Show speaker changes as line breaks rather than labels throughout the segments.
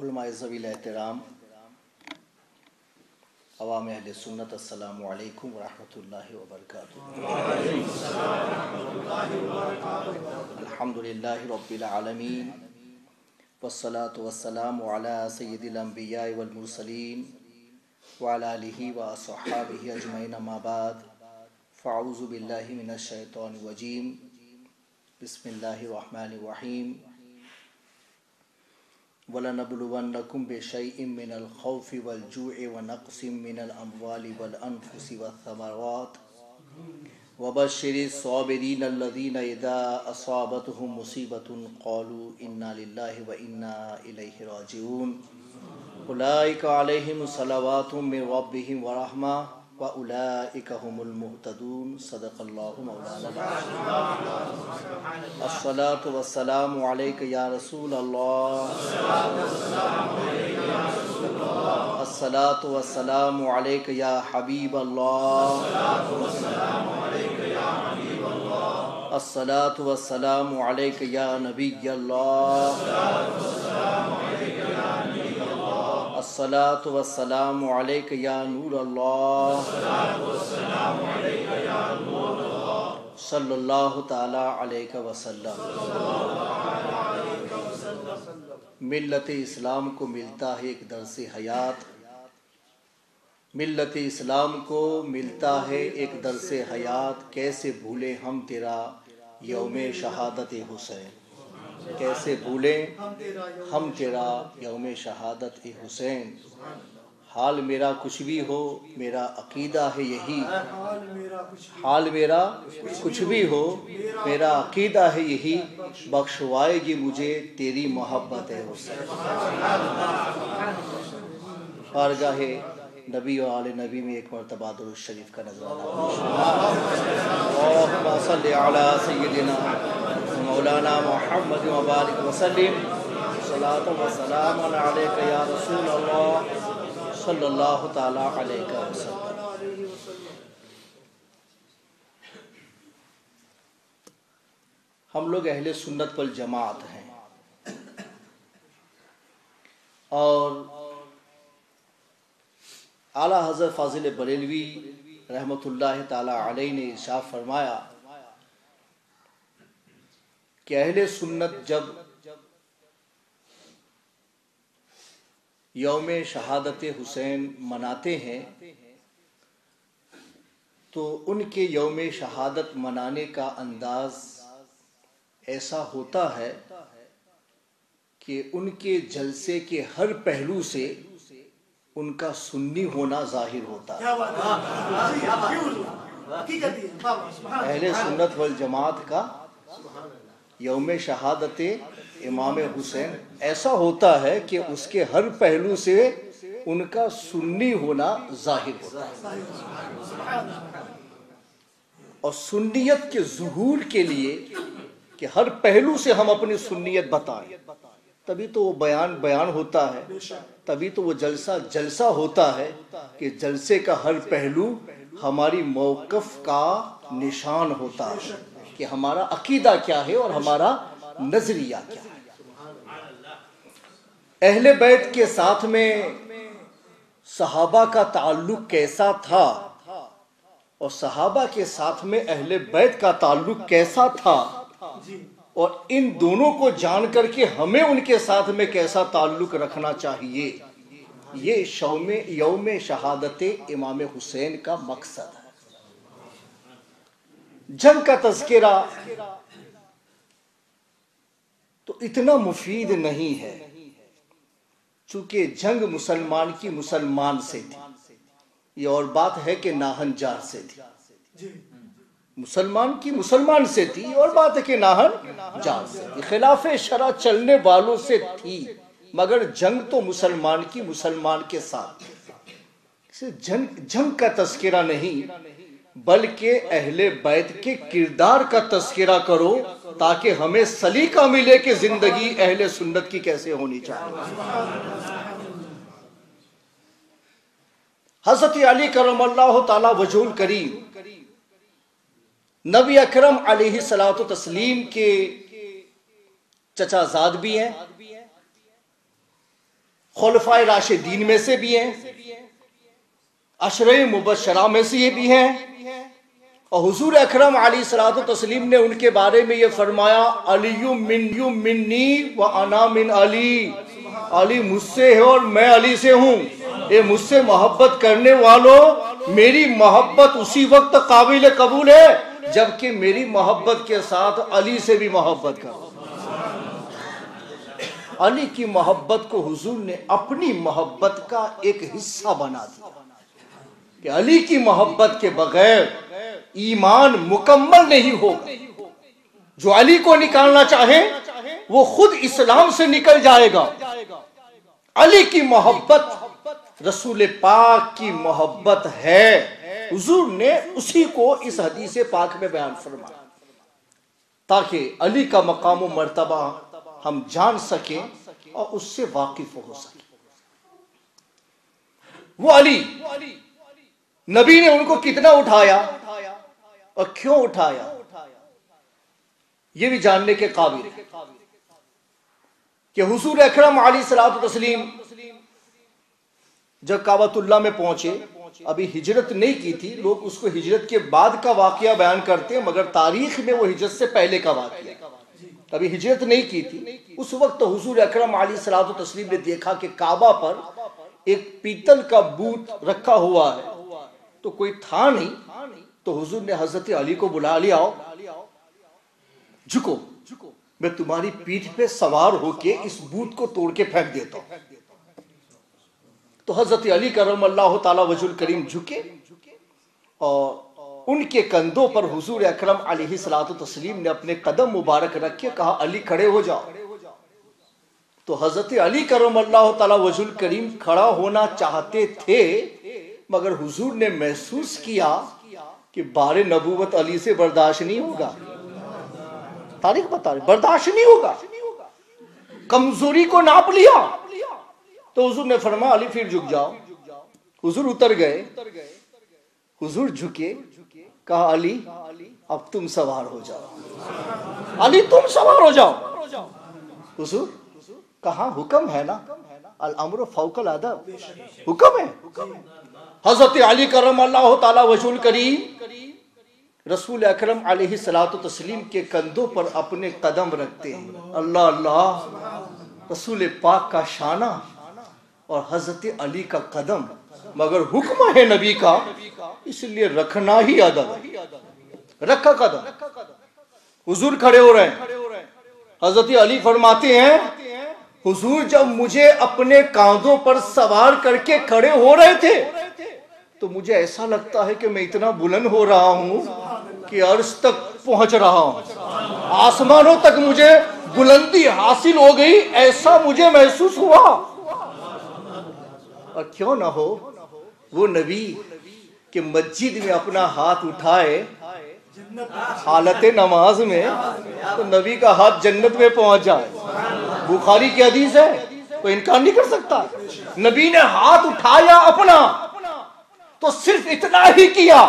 علماء ذوی احترام، عوام اہل سنت، السلام علیکم ورحمۃ اللہ وبرکاتہ۔ الحمدللہ رب العالمین، والصلاة والسلام علی سید الانبیاء والمرسلین وعلی آلہ واصحابہ اجمعین، اما بعد، فاعوذ باللہ من الشیطان الرجیم، بسم اللہ الرحمن الرحیم۔ وَلَنَبْلُوَنَّكُمْ بِشَيْءٍ مِّنَ الْخَوْفِ وَالْجُوعِ وَنَقْصٍ مِّنَ الْأَمْوَالِ وَالْأَنفُسِ وَالثَّمَرَاتِ وَبَشِّرِ الصَّابِرِينَ الَّذِينَ إِذَا أَصَابَتْهُم مُّصِيبَةٌ قَالُوا إِنَّا لِلَّهِ وَإِنَّا إِلَيْهِ رَاجِعُونَ أُولَٰئِكَ عَلَيْهِمْ صَلَوَاتٌ مِّن رَّبِّهِمْ وَرَحْمَةٌ وَأُولَٰئِكَ هُمُ الْمُهْتَدُونَ۔ صدق اللہ مولانا العظیم۔ الصلاۃ والسلام علیک یا رسول اللہ، الصلاۃ والسلام علیک یا حبیب اللہ، الصلاۃ والسلام علیک یا نبی اللہ، الصلاۃ والسلام علیک یا نور اللہ، صلی اللہ تعالی علیہ وسلم۔ ملت اسلام کو ملتا ہے ایک درس حیات، ملت اسلام کو ملتا ہے ایک درس حیات، کیسے بھولے ہم تیرا یوم شہادت حسین، کیسے بھولیں ہم تیرا یوم شہادت حسین۔ حال میرا کچھ بھی ہو میرا عقیدہ ہے یہی، حال میرا کچھ بھی ہو میرا عقیدہ ہے یہی، بخشوائے گی مجھے تیری محبت حسین۔ بارگاہ نبی و آل نبی میں ایک مرتبہ درود شریف کا نذرانہ اللہم صلی علی سیدنا مولانا محمد وبارک وسلم، صلاۃ و سلام علیک یا رسول اللہ، صلی اللہ تعالی علیہ وسلم۔ ہم لوگ اہل سنت والجماعت ہیں، اور اعلیٰ حضرت فاضل بریلوی رحمۃ اللہ تعالی علیہ نے ارشاد فرمایا کہ اہل سنت جب یوم شہادت حسین مناتے ہیں تو ان کے یوم شہادت منانے کا انداز ایسا ہوتا ہے کہ ان کے جلسے کے ہر پہلو سے ان کا سنی ہونا ظاہر ہوتا ہے۔ اہل سنت والجماعت کا یوم شہادت امام حسین ایسا ہوتا ہے کہ اس کے ہر پہلو سے ان کا سنی ہونا ظاہر ہوتا ہے، اور سنیت کے ظہور کے لیے کہ ہر پہلو سے ہم اپنی سنیت بتائیں، تبھی تو وہ بیان ہوتا ہے، تبھی تو وہ جلسہ ہوتا ہے کہ جلسے کا ہر پہلو ہماری موقف کا نشان ہوتا ہے کہ ہمارا عقیدہ کیا ہے اور ہمارا نظریہ کیا ہے۔ اہل بیت کے ساتھ میں صحابہ کا تعلق کیسا تھا اور صحابہ کے ساتھ میں اہل بیت کا تعلق کیسا تھا، اور ان دونوں کو جان کر کے ہمیں ان کے ساتھ میں کیسا تعلق رکھنا چاہیے، یہ یوم شہادت امام حسین کا مقصد ہے۔ جنگ کا تذکرہ تو اتنا مفید نہیں ہے، چونکہ جنگ مسلمان کی مسلمان سے تھی، یہ اور بات ہے کہ ناہن جار سے تھی، مسلمان کی مسلمان سے تھی، اور بات ہے کہ ناہن جار سے تھی، خلاف شرع چلنے والوں سے تھی، مگر جنگ تو مسلمان کی مسلمان کے ساتھ تھی۔ جنگ کا تذکرہ نہیں بلکہ اہل بیت کے کردار کا تذکرہ کرو، تاکہ ہمیں سلیقہ ملے کہ زندگی اہل سنت کی کیسے ہونی چاہیے۔ حضرت علی کرم اللہ تعالی وجہ الکریم نبی اکرم علیہ الصلوۃ والتسلیم کے چچا زاد بھی ہیں، خلفائے راشدین میں سے بھی ہیں، عشرہ مبشرہ میں سے یہ بھی ہیں، اور حضور اکرم علیہ الصلوۃ والتسلیم نے ان کے بارے میں یہ فرمایا علی منی و انا من علی، علی مجھ سے ہے اور میں علی سے ہوں، اے مجھ سے محبت کرنے والوں میری محبت اسی وقت قابل قبول ہے جبکہ میری محبت کے ساتھ علی سے بھی محبت کرو۔ علی کی محبت کو حضور نے اپنی محبت کا ایک حصہ بنا دیا کہ علی کی محبت کے بغیر ایمان مکمل نہیں ہوگا۔ جو علی کو نکالنا چاہے وہ خود اسلام سے نکل جائے گا۔ علی کی محبت رسول پاک کی محبت ہے، حضور نے اسی کو اس حدیث پاک میں بیان فرمایا تاکہ علی کا مقام و مرتبہ ہم جان سکیں اور اس سے واقف ہو سکیں۔ وہ علی، نبی نے ان کو کتنا اٹھایا اور کیوں اٹھایا یہ بھی جاننے کے قابل ہے کہ حضور اکرم علیہ الصلوۃ والتسلیم جب کعبۃ اللہ میں پہنچے، ابھی ہجرت نہیں کی تھی، لوگ اس کو ہجرت کے بعد کا واقعہ بیان کرتے ہیں مگر تاریخ میں وہ ہجرت سے پہلے کا واقعہ، ابھی ہجرت نہیں کی تھی۔ اس وقت حضور اکرم علیہ الصلوۃ والتسلیم نے دیکھا کہ کعبہ پر ایک پیتل کا بت رکھا ہوا ہے تو کوئی تھا نہیں، تو حضور نے حضرت علی کو بلا لیا، جھکو، میں تمہاری پیٹھ پہ سوار ہو کے اس بت کو توڑ کے پھینک دیتا ہوں۔ تو حضرت علی کرم اللہ تعالی وجہ الکریم جھکے اور ان کے کندھوں پر حضور اکرم علیہ الصلوۃ والتسلیم نے اپنے قدم مبارک رکھ کے کہا علی کھڑے ہو جاؤ۔ تو حضرت علی کرم اللہ تعالی وجہ الکریم کھڑا ہونا چاہتے تھے مگر حضور نے محسوس کیا کہ بار نبوت علی سے برداشت نہیں ہوگا، تاریخ بتا رہے برداشت نہیں ہوگا، کمزوری کو ناپ لیا۔ تو حضور نے فرمایا علی پھر جھک جاؤ۔ حضور اتر گئے، حضور جھکے، کہا علی اب تم سوار ہو جاؤ، علی تم سوار ہو جاؤ۔ حضور کہاں حکم ہے نا، الامر فوق الادب، حکم ہے۔ حضرت علی کرم اللہ تعالی وجہ الکریم رسول اکرم علیہ الصلوۃ والتسلیم کے کندھوں پر اپنے قدم رکھتے ہیں۔ اللہ اللہ، رسول پاک کا شانہ اور حضرت علی کا قدم، مگر حکم ہے نبی کا اس لیے رکھنا ہی ادب ہے، رکھا قدم۔ حضور کھڑے ہو رہے ہیں، حضرت علی فرماتے ہیں حضور جب مجھے اپنے کاندھوں پر سوار کر کے کھڑے ہو رہے تھے تو مجھے ایسا لگتا ہے کہ میں اتنا بلند ہو رہا ہوں کہ عرش تک پہنچ رہا ہوں، آسمانوں تک مجھے بلندی حاصل ہو گئی، ایسا مجھے محسوس ہوا۔ اور کیوں نہ ہو وہ نبی کہ مسجد میں اپنا ہاتھ اٹھائے حالت نماز میں تو نبی کا ہاتھ جنت میں پہنچ جائے، بخاری کی حدیث ہے، کوئی انکار نہیں کر سکتا۔ نبی نے ہاتھ اٹھایا اپنا تو صرف اتنا ہی کیا،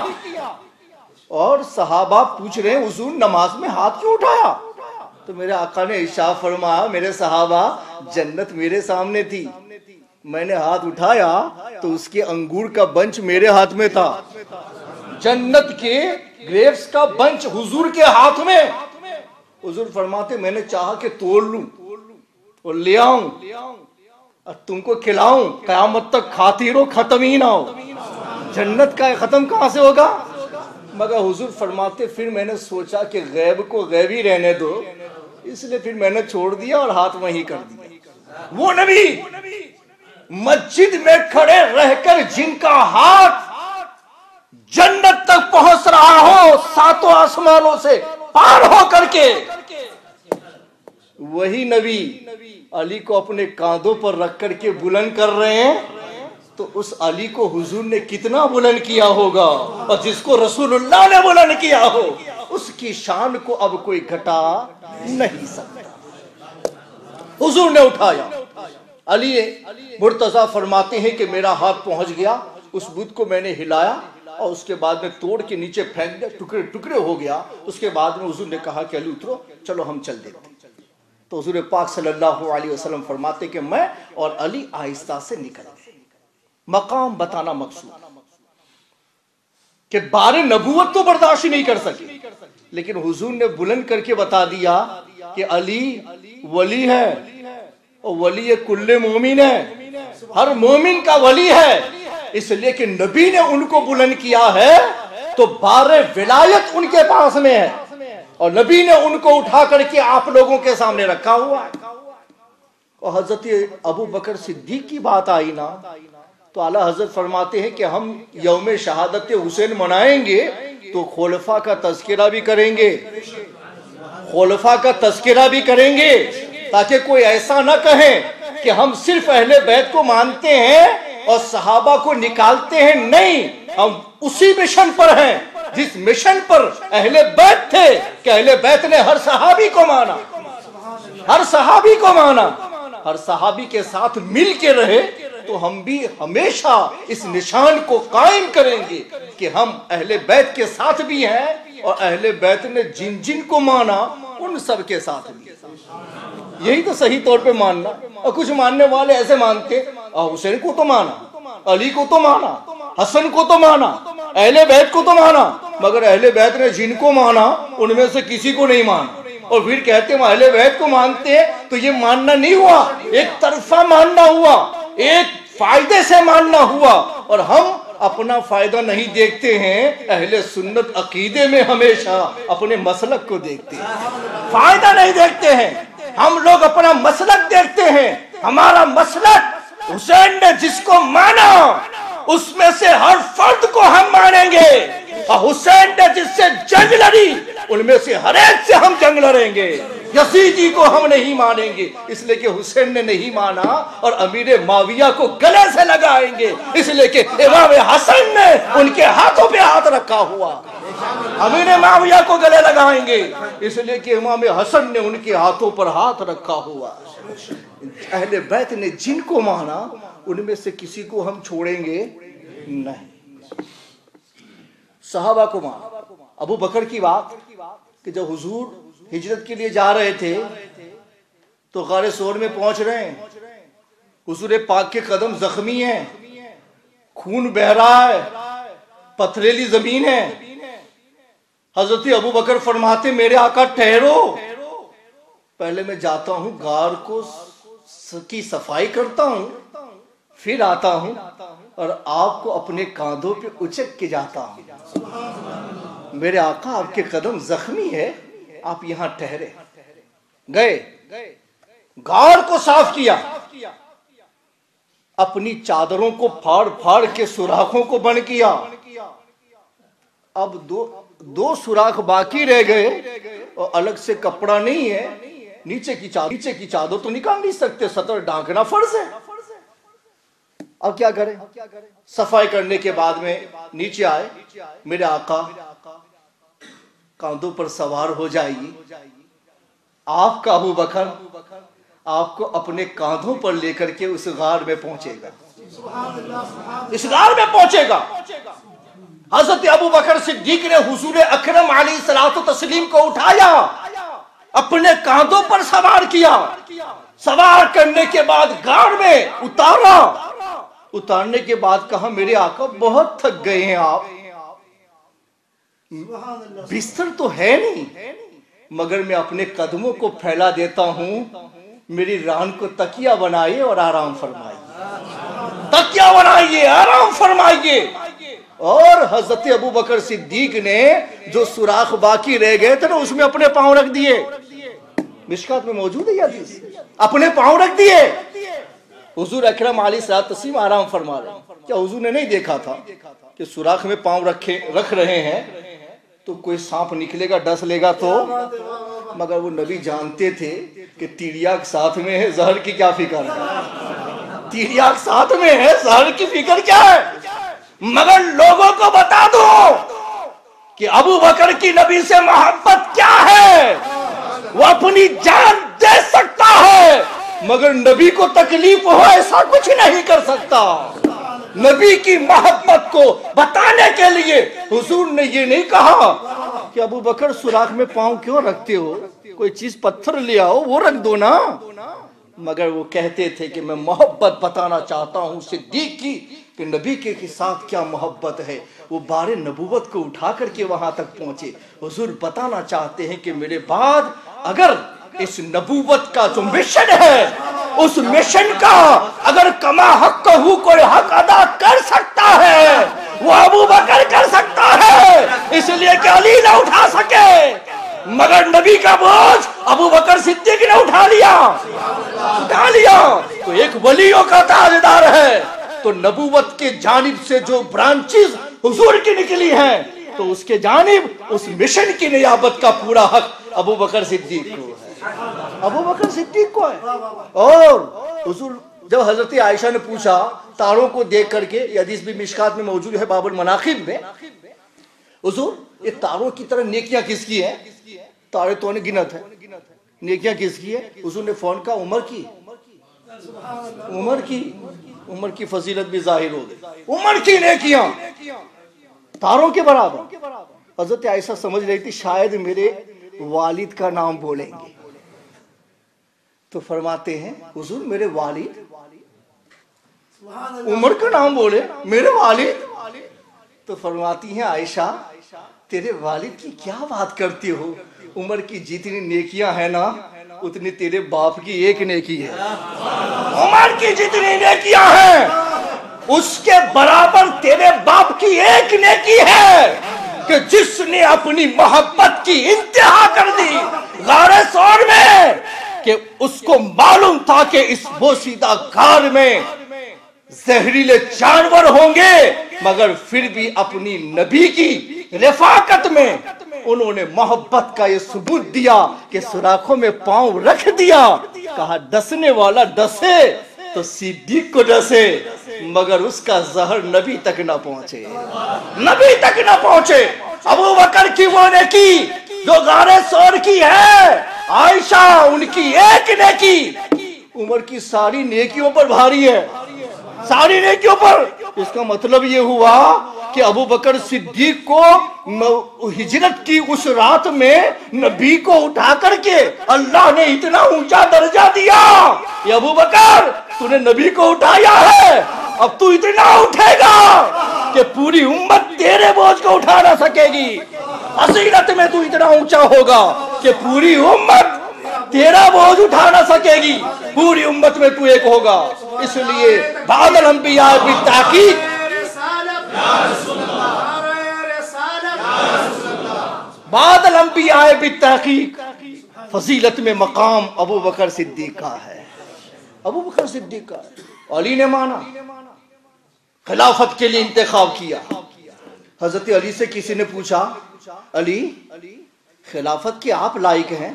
اور صحابہ پوچھ رہے ہیں حضور نماز میں ہاتھ کیوں اٹھایا؟ تو میرے آقا نے ارشاد فرمایا میرے صحابہ جنت میرے سامنے تھی، میں نے ہاتھ اٹھایا تو اس کے انگور کا بنچ میرے ہاتھ میں تھا، جنت کے گریپس کا بنچ حضور کے ہاتھ میں۔ حضور فرماتے میں نے چاہا کہ توڑ لوں اور لے آؤں اور تم کو کھلاؤں، قیامت تک کھاتی رہو ختم ہی نہ ہو، جنت کا ختم کہاں سے ہوگا؟ مگر حضور فرماتے پھر میں نے سوچا کہ غیب کو غیب ہی رہنے دو، اس لیے پھر میں نے چھوڑ دیا اور ہاتھ وہیں کر دیا۔ وہ نبی مسجد میں کھڑے رہ کر جن کا ہاتھ جنت تک پہنچ رہا ہو ساتوں آسمانوں سے پار ہو کر کے، وہی نبی علی کو اپنے کاندھوں پر رکھ کر کے بلند کر رہے ہیں تو اس علی کو حضور نے کتنا بلند کیا ہوگا، اور جس کو رسول اللہ نے بلند کیا ہو اس کی شان کو اب کوئی گھٹا نہیں سکتا۔ حضور نے اٹھایا، علی مرتضیٰ فرماتے ہیں کہ میرا ہاتھ پہنچ گیا، اس بت کو میں نے ہلایا اور اس کے بعد میں توڑ کے نیچے پھینک دیا، ٹکڑے ٹکڑے ہو گیا۔ اس کے بعد میں حضور نے کہا کہ علی اترو، چلو ہم چل دیتے ہیں۔ تو حضور پاک صلی اللہ علیہ وسلم فرماتے کہ میں اور علی آہستہ سے نکل گئے. مقام بتانا مقصود کہ بار نبوت تو برداشت نہیں کر سکے، لیکن حضور نے بلند کر کے بتا دیا کہ علی ولی ہے، اور ولی کل مومن ہے، ہر مومن کا ولی ہے. اس لیے کہ نبی نے ان کو بلند کیا ہے تو بار ولایت ان کے پاس میں ہے، اور نبی نے ان کو اٹھا کر کے آپ لوگوں کے سامنے رکھا ہوا ہے. اور حضرت ابو بکر صدیق کی بات آئی نا تو اعلیٰ حضرت فرماتے ہیں کہ ہم یوم شہادت حسین منائیں گے تو خلفاء کا تذکرہ بھی کریں گے، خلفاء کا تذکرہ بھی کریں گے، تاکہ کوئی ایسا نہ کہے کہ ہم صرف اہل بیت کو مانتے ہیں اور صحابہ کو نکالتے ہیں. نہیں، ہم اسی مشن پر ہیں جس مشن پر اہل بیت تھے کہ اہل بیت نے ہر صحابی کو مانا، ہر صحابی کو مانا، ہر صحابی کے ساتھ مل کے رہے. تو ہم بھی ہمیشہ اس نشان کو قائم کریں گے کہ ہم اہل بیت کے ساتھ بھی ہیں، اور اہل بیت نے جن جن کو مانا ان سب کے ساتھ بھی. یہی تو صحیح طور پہ ماننا. اور کچھ ماننے والے ایسے مانتے حسین کو تو مانا، علی کو تو مانا، حسن کو تو مانا، اہل بیت کو تو مانا، مگر اہل بیت نے جن کو مانا ان میں سے کسی کو نہیں مانا. اور پھر کہتے ہیں اہل بیت کو مانتے ہیں. تو یہ ماننا نہیں ہوا، ایک طرفہ ماننا ہوا، ایک فائدے سے ماننا ہوا. اور ہم اپنا فائدہ نہیں دیکھتے ہیں، اہل سنت عقیدے میں ہمیشہ اپنے مسلک کو دیکھتے ہیں، فائدہ نہیں دیکھتے ہیں. ہم لوگ اپنا مسلک دیکھتے ہیں. ہمارا مسلک حسین نے جس کو مانا اس میں سے ہر فرد کو ہم مانیں گے، اور حسین نے جس سے جنگ لڑی ان میں سے ہر ایک سے ہم جنگ لڑیں گے. یزیدی کو ہم نہیں مانیں گے اس لیے کہ حسین نے نہیں مانا، اور امیر معاویہ کو گلے سے لگائیں گے اس لیے کہ امام حسن نے ان کے ہاتھوں پہ ہاتھ رکھا ہوا. امیر معاویہ کو گلے لگائیں گے اس لیے کہ امام حسن نے ان کے ہاتھوں پر ہاتھ رکھا ہوا. اہل بیت نے جن کو مانا ان میں سے کسی کو ہم چھوڑیں گے نہیں. صحابہ کو مانا. ابو بکر کی بات کہ جب حضور ہجرت کے لیے جا رہے تھے تو غار ثور میں پہنچ رہے ہیں، حضور پاک کے قدم زخمی ہیں، خون بہ رہا ہے، پتھریلی زمین ہے. حضرت ابو بکر فرماتے میرے آقا ٹھہرو، پہلے میں جاتا ہوں غار کو کی صفائی کرتا ہوں، پھر آتا ہوں اور آپ کو اپنے کاندھوں پہ اچک کے جاتا ہوں. میرے آقا آپ کے قدم زخمی ہے، آپ یہاں ٹھہرے. گئے غار کو صاف کیا، اپنی چادروں کو پھاڑ پھاڑ کے سوراخوں کو بند کیا. اب دو سوراخ باقی رہ گئے اور الگ سے کپڑا نہیں ہے. نیچے کی چادر تو نکال نہیں سکتے، سطر ڈھانکنا فرض ہے. اب کیا کریں؟ صفائی کرنے کے بعد میں نیچے آئے. میرے آقا کاندھوں پر سوار ہو جائیے، آپ کا ابو بکر آپ کو اپنے کاندھوں پر لے کر کے اس غار میں پہنچے گا، اس غار میں پہنچے گا. حضرت ابو بکر صدیق نے حضور اکرم علیہ الصلوۃ والتسلیم کو اٹھایا، اپنے کاندھوں پر سوار کیا. سوار کرنے کے بعد غار میں اتارا. اتارنے کے بعد کہا میرے آقا بہت تھک گئے ہیں آپ، بستر تو ہے نہیں، مگر میں اپنے قدموں کو پھیلا دیتا ہوں، میری ران کو تکیہ بنائیے اور آرام فرمائیے، تکیہ بنائیے آرام فرمائیے. اور حضرت ابو بکر صدیق نے جو سوراخ باقی رہ گئے تھے نا اس میں اپنے پاؤں رکھ دیے. مشکات میں موجود ہے یہ حدیث، اپنے پاؤں رکھ دیے. حضور اکرم علیہ الصلوۃ والتسلیم آرام فرما رہے ہیں. کیا حضور نے نہیں دیکھا تھا کہ سوراخ میں پاؤں رکھ رہے ہیں تو کوئی سانپ نکلے گا ڈس لے گا تو؟ مگر وہ نبی جانتے تھے کہ تیریاک ساتھ میں ہے، زہر کی کیا فکر ہے، تیریاک ساتھ میں ہے، زہر کی فکر کیا ہے. مگر لوگوں کو بتا دو کہ ابو بکر کی نبی سے محبت کیا ہے. وہ اپنی جان دے سکتا ہے مگر نبی کو تکلیف ہو ایسا کچھ نہیں کر سکتا. نبی کی محبت کو بتانے کے لیے حضور نے یہ نہیں کہا کہ ابو بکر سوراخ میں پاؤں کیوں رکھتے ہو, کوئی چیز پتھر لے آؤ وہ رکھ دو نا. مگر وہ کہتے تھے کہ میں محبت بتانا چاہتا ہوں صدیق کی کہ نبی کے ساتھ کیا محبت ہے. وہ بار نبوت کو اٹھا کر کے وہاں تک پہنچے. حضور بتانا چاہتے ہیں کہ میرے بعد اگر اس نبوت کا جو مشن ہے, اس مشن کا اگر کما حق ہو کوئی حق ادا کر سکتا ہے وہ ابو بکر کر سکتا ہے, اس لیے کہ علی نہ اٹھا سکے. مگر نبی کا بوجھ ابو بکر صدیق نے اٹھا لیا. تو ایک ولیوں کا تاجدار ہے, تو نبوت کے جانب سے جو برانچز حضور کی نکلی ہیں تو اس کے جانب اس مشن کی نیابت کا پورا حق ابو بکر صدیق کو ہے. ابو بکر صدیق کو ہے. اور حضور جب حضرت عائشہ نے پوچھا تاروں کو دیکھ کر کے, یہ حدیث بھی مشکات میں موجود ہے باب المناقب میں, حضور یہ تاروں کی طرح نیکیاں کس کی ہیں؟ تارے تو نے گنت ہے, نیکیاں کس کی ہے؟ حضور نے فون کہا عمر کی فضیلت بھی ظاہر ہو گئی. عمر کی نیکیاں تاروں کے برابر. حضرت عائشہ سمجھ رہی تھی شاید میرے والد کا نام بولیں گے, تو فرماتے ہیں حضور میرے والد, عمر کا نام بولے میرے والد. تو فرماتی ہیں عائشہ تیرے والد کی کیا بات کرتی ہو, عمر کی جتنی نیکیاں ہیں نا اتنی تیرے باپ کی ایک نیکی ہے. عمر کی جتنی نیکیاں ہیں اس کے برابر تیرے باپ کی ایک نیکی ہے کہ جس نے اپنی محبت کی انتہا کر دی غار ثور میں, کہ اس کو معلوم تھا کہ اس بوسیدہ غار میں زہریلے جانور ہوں گے, مگر پھر بھی اپنی نبی کی رفاقت میں انہوں نے محبت کا یہ ثبوت دیا کہ سوراخوں میں پاؤں رکھ دیا. کہا ڈسنے والا ڈسے تو صدیق کو ڈسے, مگر اس کا زہر نبی تک نہ پہنچے, نبی تک نہ پہنچے. ابو بکر کی وہ نیکی جو غار ثور کی ہے, عائشہ ان کی ایک نیکی عمر کی ساری نیکیوں پر بھاری ہے, ساری نیکیوں پر. اس کا مطلب یہ ہوا کہ ابو بکر صدیق کو ہجرت کی اس رات میں نبی کو اٹھا کر کے اللہ نے اتنا اونچا درجہ دیا. یہ ابو بکر تو نے نبی کو اٹھایا ہے, اب تو اتنا اٹھے گا کہ پوری امت تیرے بوجھ کو اٹھا نہ سکے گی. فضیلت میں تو اتنا اونچا ہوگا کہ پوری امت تیرا بوجھ اٹھا نہ سکے گی, پوری امت میں تو ایک ہوگا. اس لیے بعد الانبیاء بالتحقیق بعد الانبیاء بالتحقیق فضیلت میں مقام ابو بکر صدیق کا ہے. ابو بکر صدیق کا ہے. علی نے مانا, خلافت کے لیے انتخاب کیا. حضرت علی سے کسی نے پوچھا علی خلافت کے آپ لائق ہیں,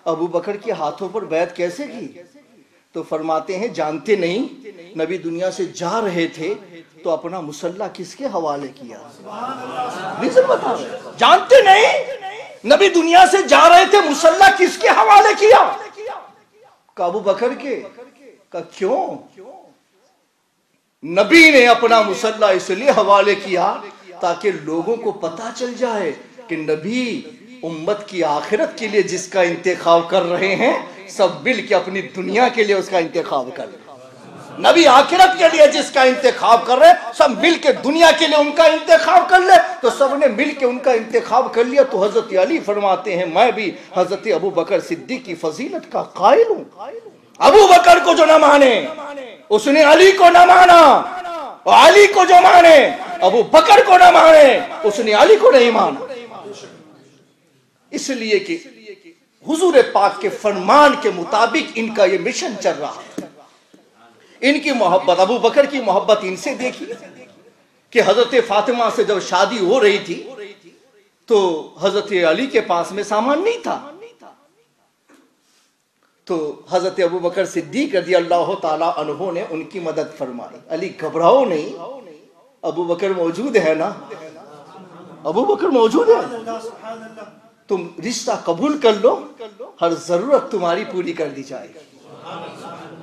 ابو بکر کے ہاتھوں پر بیعت کیسے کی؟ تو فرماتے ہیں جانتے نہیں, نبی دنیا سے جا رہے تھے تو اپنا مسلح کس کے حوالے کیا؟ ریزن بتا رہے, جانتے نہیں نبی دنیا سے جا رہے تھے مسلح کس کے حوالے کیا؟ کہ ابو بکر کے. کہ کیوں؟ نبی نے اپنا مسلح اس لیے حوالے کیا تاکہ لوگوں کو پتا چل جائے کہ نبی امت کی آخرت کے لیے جس کا انتخاب کر رہے ہیں سب مل کے اپنی دنیا کے لیے اس کا انتخاب کر رہے ہیں. نبی آخرت کے لیے جس کا انتخاب کر رہے ہیں سب مل کے دنیا کے لیے ان کا انتخاب کر لے, تو سب نے مل کے ان کا انتخاب کر لیا. تو حضرت علی فرماتے ہیں میں بھی حضرت ابو بکر صدیق کی فضیلت کا قائل ہوں. ابو بکر کو جو نہ مانے اس نے علی کو نہ مانا, اور علی کو جو مانے ابو بکر کو نہ مانے اس نے علی کو نہیں مانا. اس لیے کہ حضور پاک کے فرمان کے مطابق ان کا یہ مشن چل رہا ہے. ان کی محبت, ابو بکر کی محبت ان سے دیکھی کہ حضرت فاطمہ سے جب شادی ہو رہی تھی تو حضرت علی کے پاس میں سامان نہیں تھا, تو حضرت ابو بکر صدیق رضی اللہ تعالی عنہ نے ان کی مدد فرمائی. علی گھبراؤ نہیں, ابو بکر موجود ہے نا, ابو بکر موجود ہے, تم رشتہ قبول کر لو, ہر ضرورت تمہاری پوری کر دی جائے گی.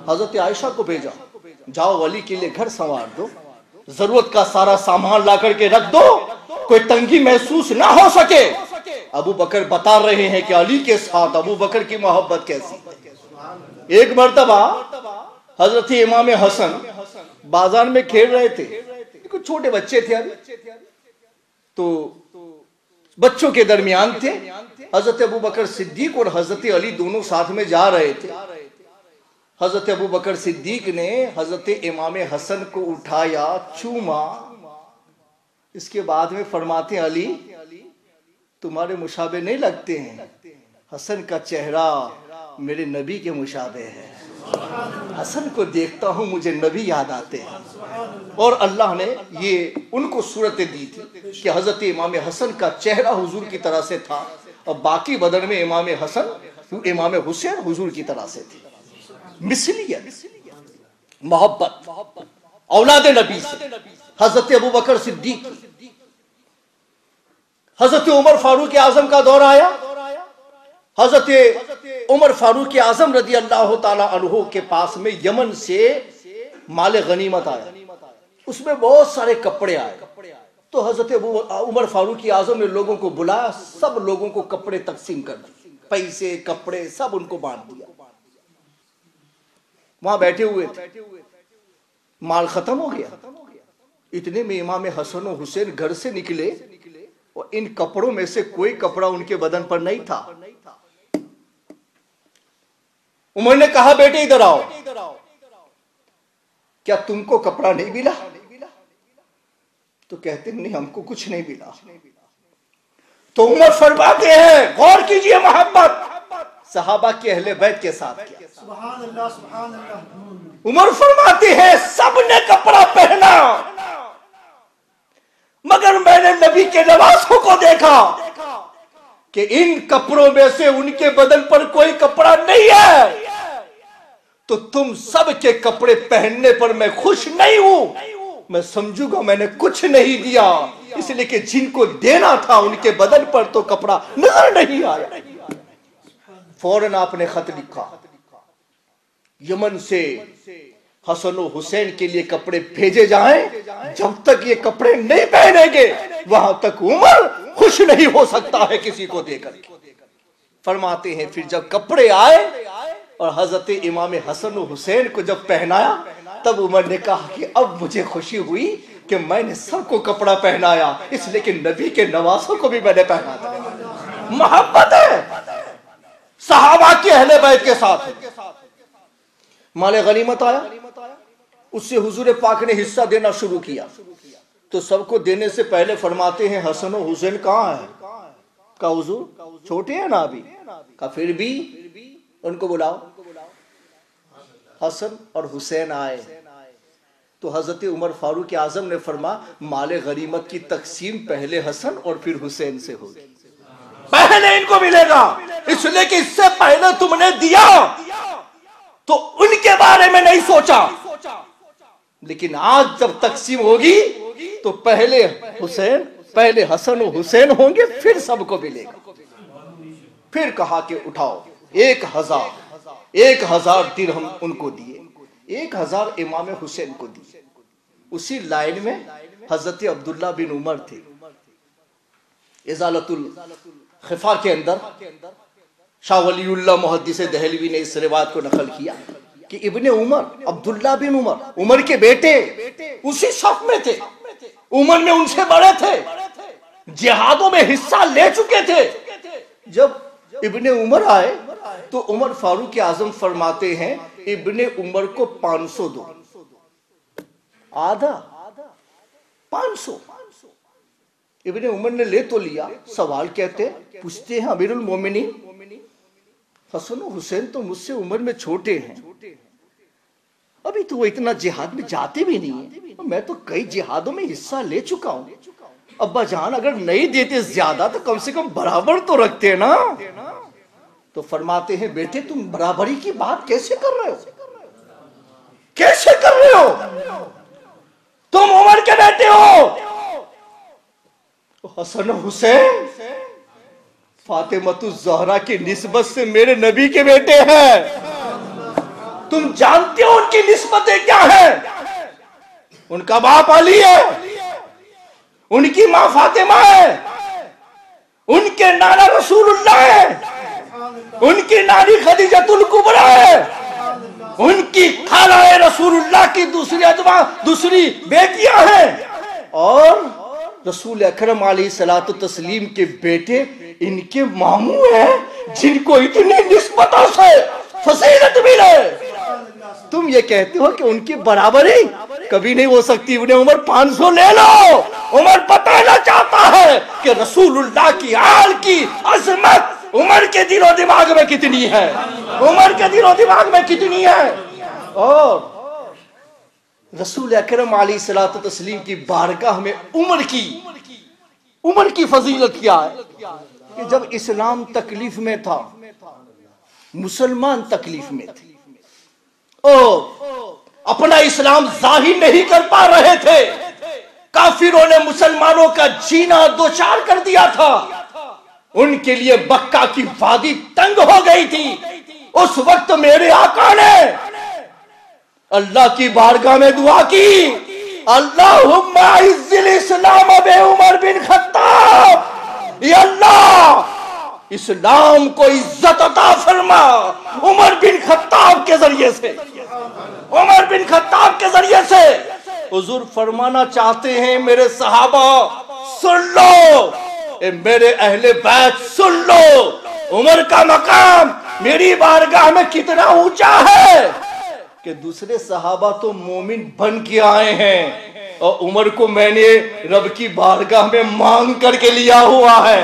حضرت عائشہ کو بھیجا, جاؤ علی کے لیے گھر سنوار دو, ضرورت کا سارا سامان لا کر کے رکھ دو, کوئی تنگی محسوس نہ ہو سکے. ابو بکر بتا رہے ہیں کہ علی کے ساتھ ابو بکر کی محبت کیسی ہے۔ ایک مرتبہ حضرت امام حسن بازار میں کھیل رہے تھے، کچھ چھوٹے بچے تھے ابھی، تو بچوں کے درمیان تھے، حضرت ابو بکر صدیق اور حضرت علی دونوں ساتھ میں جا رہے تھے۔ حضرت ابو بکر صدیق نے حضرت امام حسن کو اٹھایا، چوما، اس کے بعد میں فرماتے ہیں علی تمہارے مشابہ نہیں لگتے ہیں، حسن کا چہرہ میرے نبی کے مشابہ ہے، حسن کو دیکھتا ہوں مجھے نبی یاد آتے ہیں۔ اور اللہ نے یہ ان کو صورتیں دی تھی کہ حضرت امام حسن کا چہرہ حضور کی طرح سے تھا اور باقی بدن میں امام حسن امام حسین حضور کی طرح سے تھی۔ مثلیت، محبت اولاد نبی سے، حضرت ابو بکر صدیق، حضرت عمر فاروق اعظم کا دور آیا، حضرت عمر فاروق اعظم رضی اللہ تعالیٰ عنہ کے پاس میں یمن سے مال غنیمت آیا، اس میں بہت سارے کپڑے آئے، تو حضرت عمر فاروق اعظم نے لوگوں کو بلایا، سب لوگوں کو کپڑے تقسیم کر دیے، پیسے کپڑے سب ان کو بانٹ دیا۔ وہاں بیٹھے ہوئے تھے، مال ختم ہو گیا، اتنے میں امام حسن و حسین گھر سے نکلے اور ان کپڑوں میں سے کوئی کپڑا ان کے بدن پر نہیں تھا۔ عمر نے کہا بیٹے ادھر آؤ، کیا تم کو کپڑا نہیں ملا؟ تو کہتے نہیں ہم کو کچھ نہیں ملا۔ تو عمر فرماتے ہیں غور کیجئے محبت صحابہ کے اہل بیت کے ساتھ کیا۔
سبحان اللہ سبحان اللہ۔
عمر فرماتے ہیں سب نے کپڑا پہنا مگر میں نے نبی کے نواسوں کو دیکھا کہ ان کپڑوں میں سے ان کے بدن پر کوئی کپڑا نہیں ہے، تو تم سب کے کپڑے پہننے پر میں خوش نہیں ہوں، میں سمجھوں گا میں نے کچھ نہیں دیا، اس لیے کہ جن کو دینا تھا ان کے بدن پر تو کپڑا نظر نہیں آیا۔ فوراً آپ نے خط لکھا یمن سے حسن و حسین کے لیے کپڑے بھیجے جائیں، جب تک یہ کپڑے نہیں پہنیں گے وہاں تک عمر خوش نہیں ہو سکتا ہے کسی کو دے کر۔ فرماتے ہیں پھر جب کپڑے آئے اور حضرت امام حسن و حسین کو جب پہنایا تب عمر نے کہا کہ اب مجھے خوشی ہوئی کہ میں نے سب کو کپڑا پہنایا، اس لیے کہ نبی کے نواسوں کو بھی میں نے پہنا دیا۔ محبت ہے صحابہ کے اہل بیت کے ساتھ۔ مال غنیمت آیا، اس سے حضور پاک نے حصہ دینا شروع کیا، تو سب کو دینے سے پہلے فرماتے ہیں حسن و حسین کہاں ہے؟ کہا حضور چھوٹے ہیں نا ابھی، کہا پھر بھی ان کو بلاؤ۔ حسن اور حسین آئے تو حضرت عمر فاروق اعظم نے فرمایا مال غنیمت کی تقسیم پہلے حسن اور پھر حسین سے ہوگی، پہلے ان کو ملے گا، اس لیے کہ اس سے پہلے تم نے دیا تو ان کے بارے میں نہیں سوچا، لیکن آج جب تقسیم ہوگی تو پہلے حسن و حسین ہوں گے، پھر سب کو ملے گا۔ پھر کہا کہ اٹھاؤ 1000 درہم ان کو دیے، 1000 امام حسین کو دیے۔ اسی لائن میں حضرت عبداللہ بن عمر تھے، ازالت الخفا کے اندر شاہ ولی اللہ محدث دہلوی نے اس روایت کو نقل کیا کہ ابن عمر عبداللہ بن عمر، عمر کے بیٹے اسی صف میں تھے، عمر میں ان سے بڑے تھے، جہادوں میں حصہ لے چکے تھے۔ جب ابن عمر آئے تو عمر فاروق اعظم فرماتے ہیں ابن عمر کو 500 دو، آدھا 500۔ ابن عمر نے لے تو لیا، سوال پوچھتے ہیں امیر المومنین حسن و حسین تو مجھ سے عمر میں چھوٹے ہیں، ابھی تو وہ اتنا جہاد میں جاتے بھی نہیں ہیں، میں تو کئی جہادوں میں حصہ لے چکا ہوں، ابا جان اگر نہیں دیتے زیادہ تو کم سے کم برابر تو رکھتے نا۔ تو فرماتے ہیں بیٹے تم برابری کی بات کیسے کر رہے ہو، کیسے کر رہے ہو، تم عمر کے بیٹے ہو، حسن و حسین فاطمۃ الزہرا کی نسبت سے میرے نبی کے بیٹے ہیں، تم جانتے ہو ان کی نسبتیں کیا ہیں، ان کا باپ علی ہے، ان کی ماں فاطمہ ہے، ان کے نانا رسول اللہ ہے، ان کی نانی خدیجۃ الکبریٰ ہے، ان کی خالہ رسول اللہ کی دوسری بیٹیاں ہیں، اور رسول اکرم علیہ الصلوۃ والتسلیم کے بیٹے ان کے ماموں ہیں جن کو اتنی نسبتوں سے فضیلت ملے. تم یہ کہتے ہو کہ ان کی برابری کبھی نہیں ہو سکتی. ابن عمر 500 لے لو. عمر بتانا چاہتا ہے کہ رسول اللہ کی آل کی عظمت عمر کے دل و دماغ میں کتنی ہے، عمر کے دل و دماغ میں کتنی ہے. اور رسول اکرم علیہ الصلوۃ والتسلیم کی بارگاہ میں عمر کی فضیلت کیا ہے کہ جب اسلام تکلیف میں تھا، مسلمان تکلیف میں تھے، اور اپنا اسلام ظاہر نہیں کر پا رہے تھے، کافروں نے مسلمانوں کا جینا دوچار کر دیا تھا، ان کے لیے مکہ کی وادی تنگ ہو گئی تھی. اس وقت میرے آقا نے اللہ کی بارگاہ میں دعا کی، اللہم اعز الاسلام بعمر بن خطاب، یا اللہ اسلام کو عزت عطا فرما عمر بن خطاب کے ذریعے سے، عمر بن خطاب کے ذریعے سے. حضور فرمانا چاہتے ہیں میرے صحابہ سن لو، اے میرے اہل بیت سن لو، عمر کا مقام میری بارگاہ میں کتنا اونچا ہے کہ دوسرے صحابہ تو مومن بن کے آئے ہیں، اور عمر کو میں نے رب کی بارگاہ میں مانگ کر کے لیا ہوا ہے.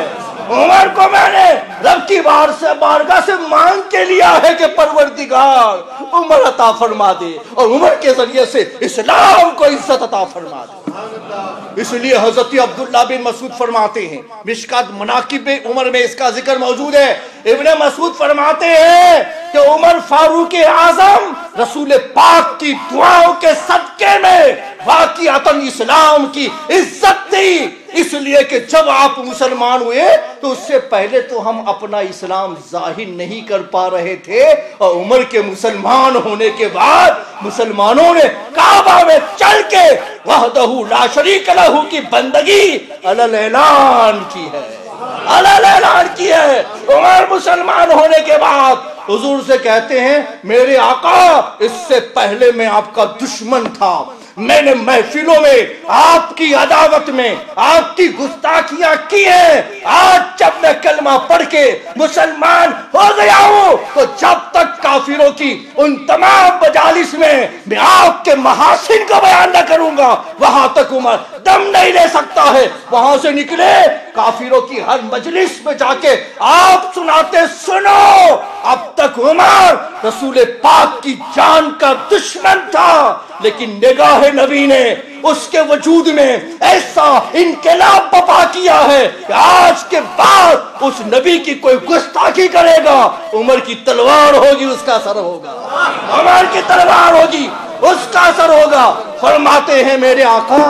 عمر کو میں نے رب کی بارگاہ سے مانگ کے لیا ہے کہ پروردگار عمر عطا فرما دے، اور عمر کے ذریعے سے اسلام کو عزت عطا فرما دے. اس لیے حضرت عبداللہ بن مسعود فرماتے ہیں، مشکات مناقب عمر میں اس کا ذکر موجود ہے، ابن مسعود فرماتے ہیں کہ عمر فاروق اعظم رسول پاک کی دعاؤں کے صدقے میں واقعتاً اسلام کی عزت دی، اس لیے کہ جب آپ مسلمان ہوئے تو اس سے پہلے تو ہم اپنا اسلام ظاہر نہیں کر پا رہے تھے، اور عمر کے مسلمان ہونے کے بعد مسلمانوں نے کعبہ میں چل کے وحدہ لا شریک لہ کی بندگی علی اعلان کی ہے، علی اعلان کی ہے. عمر مسلمان ہونے کے بعد حضور سے کہتے ہیں میرے آقا اس سے پہلے میں آپ کا دشمن تھا، میں نے محفلوں میں آپ کی عداوت میں آپ کی گستاخیاں کی ہیں، آج جب میں کلمہ پڑھ کے مسلمان ہو گیا ہوں تو جب تک کافروں کی ان تمام مجالس میں آپ کے محاسن کا بیان نہ کروں گا وہاں تک عمر دم نہیں لے سکتا ہے. وہاں سے نکلے کافروں کی ہر مجلس میں جا کے آپ سناتے سنو. اب تک عمر رسول پاک کی جان کا دشمن تھا، لیکن نگاہ نبی نے اس کے وجود میں ایسا انقلاب برپا کیا ہے کہ آج کے بعد اس نبی کی کوئی گستاخی کرے گا عمر کی تلوار ہوگی اس کا اثر ہوگا، عمر کی تلوار ہوگی اس کا اثر ہوگا. فرماتے ہیں میرے آقا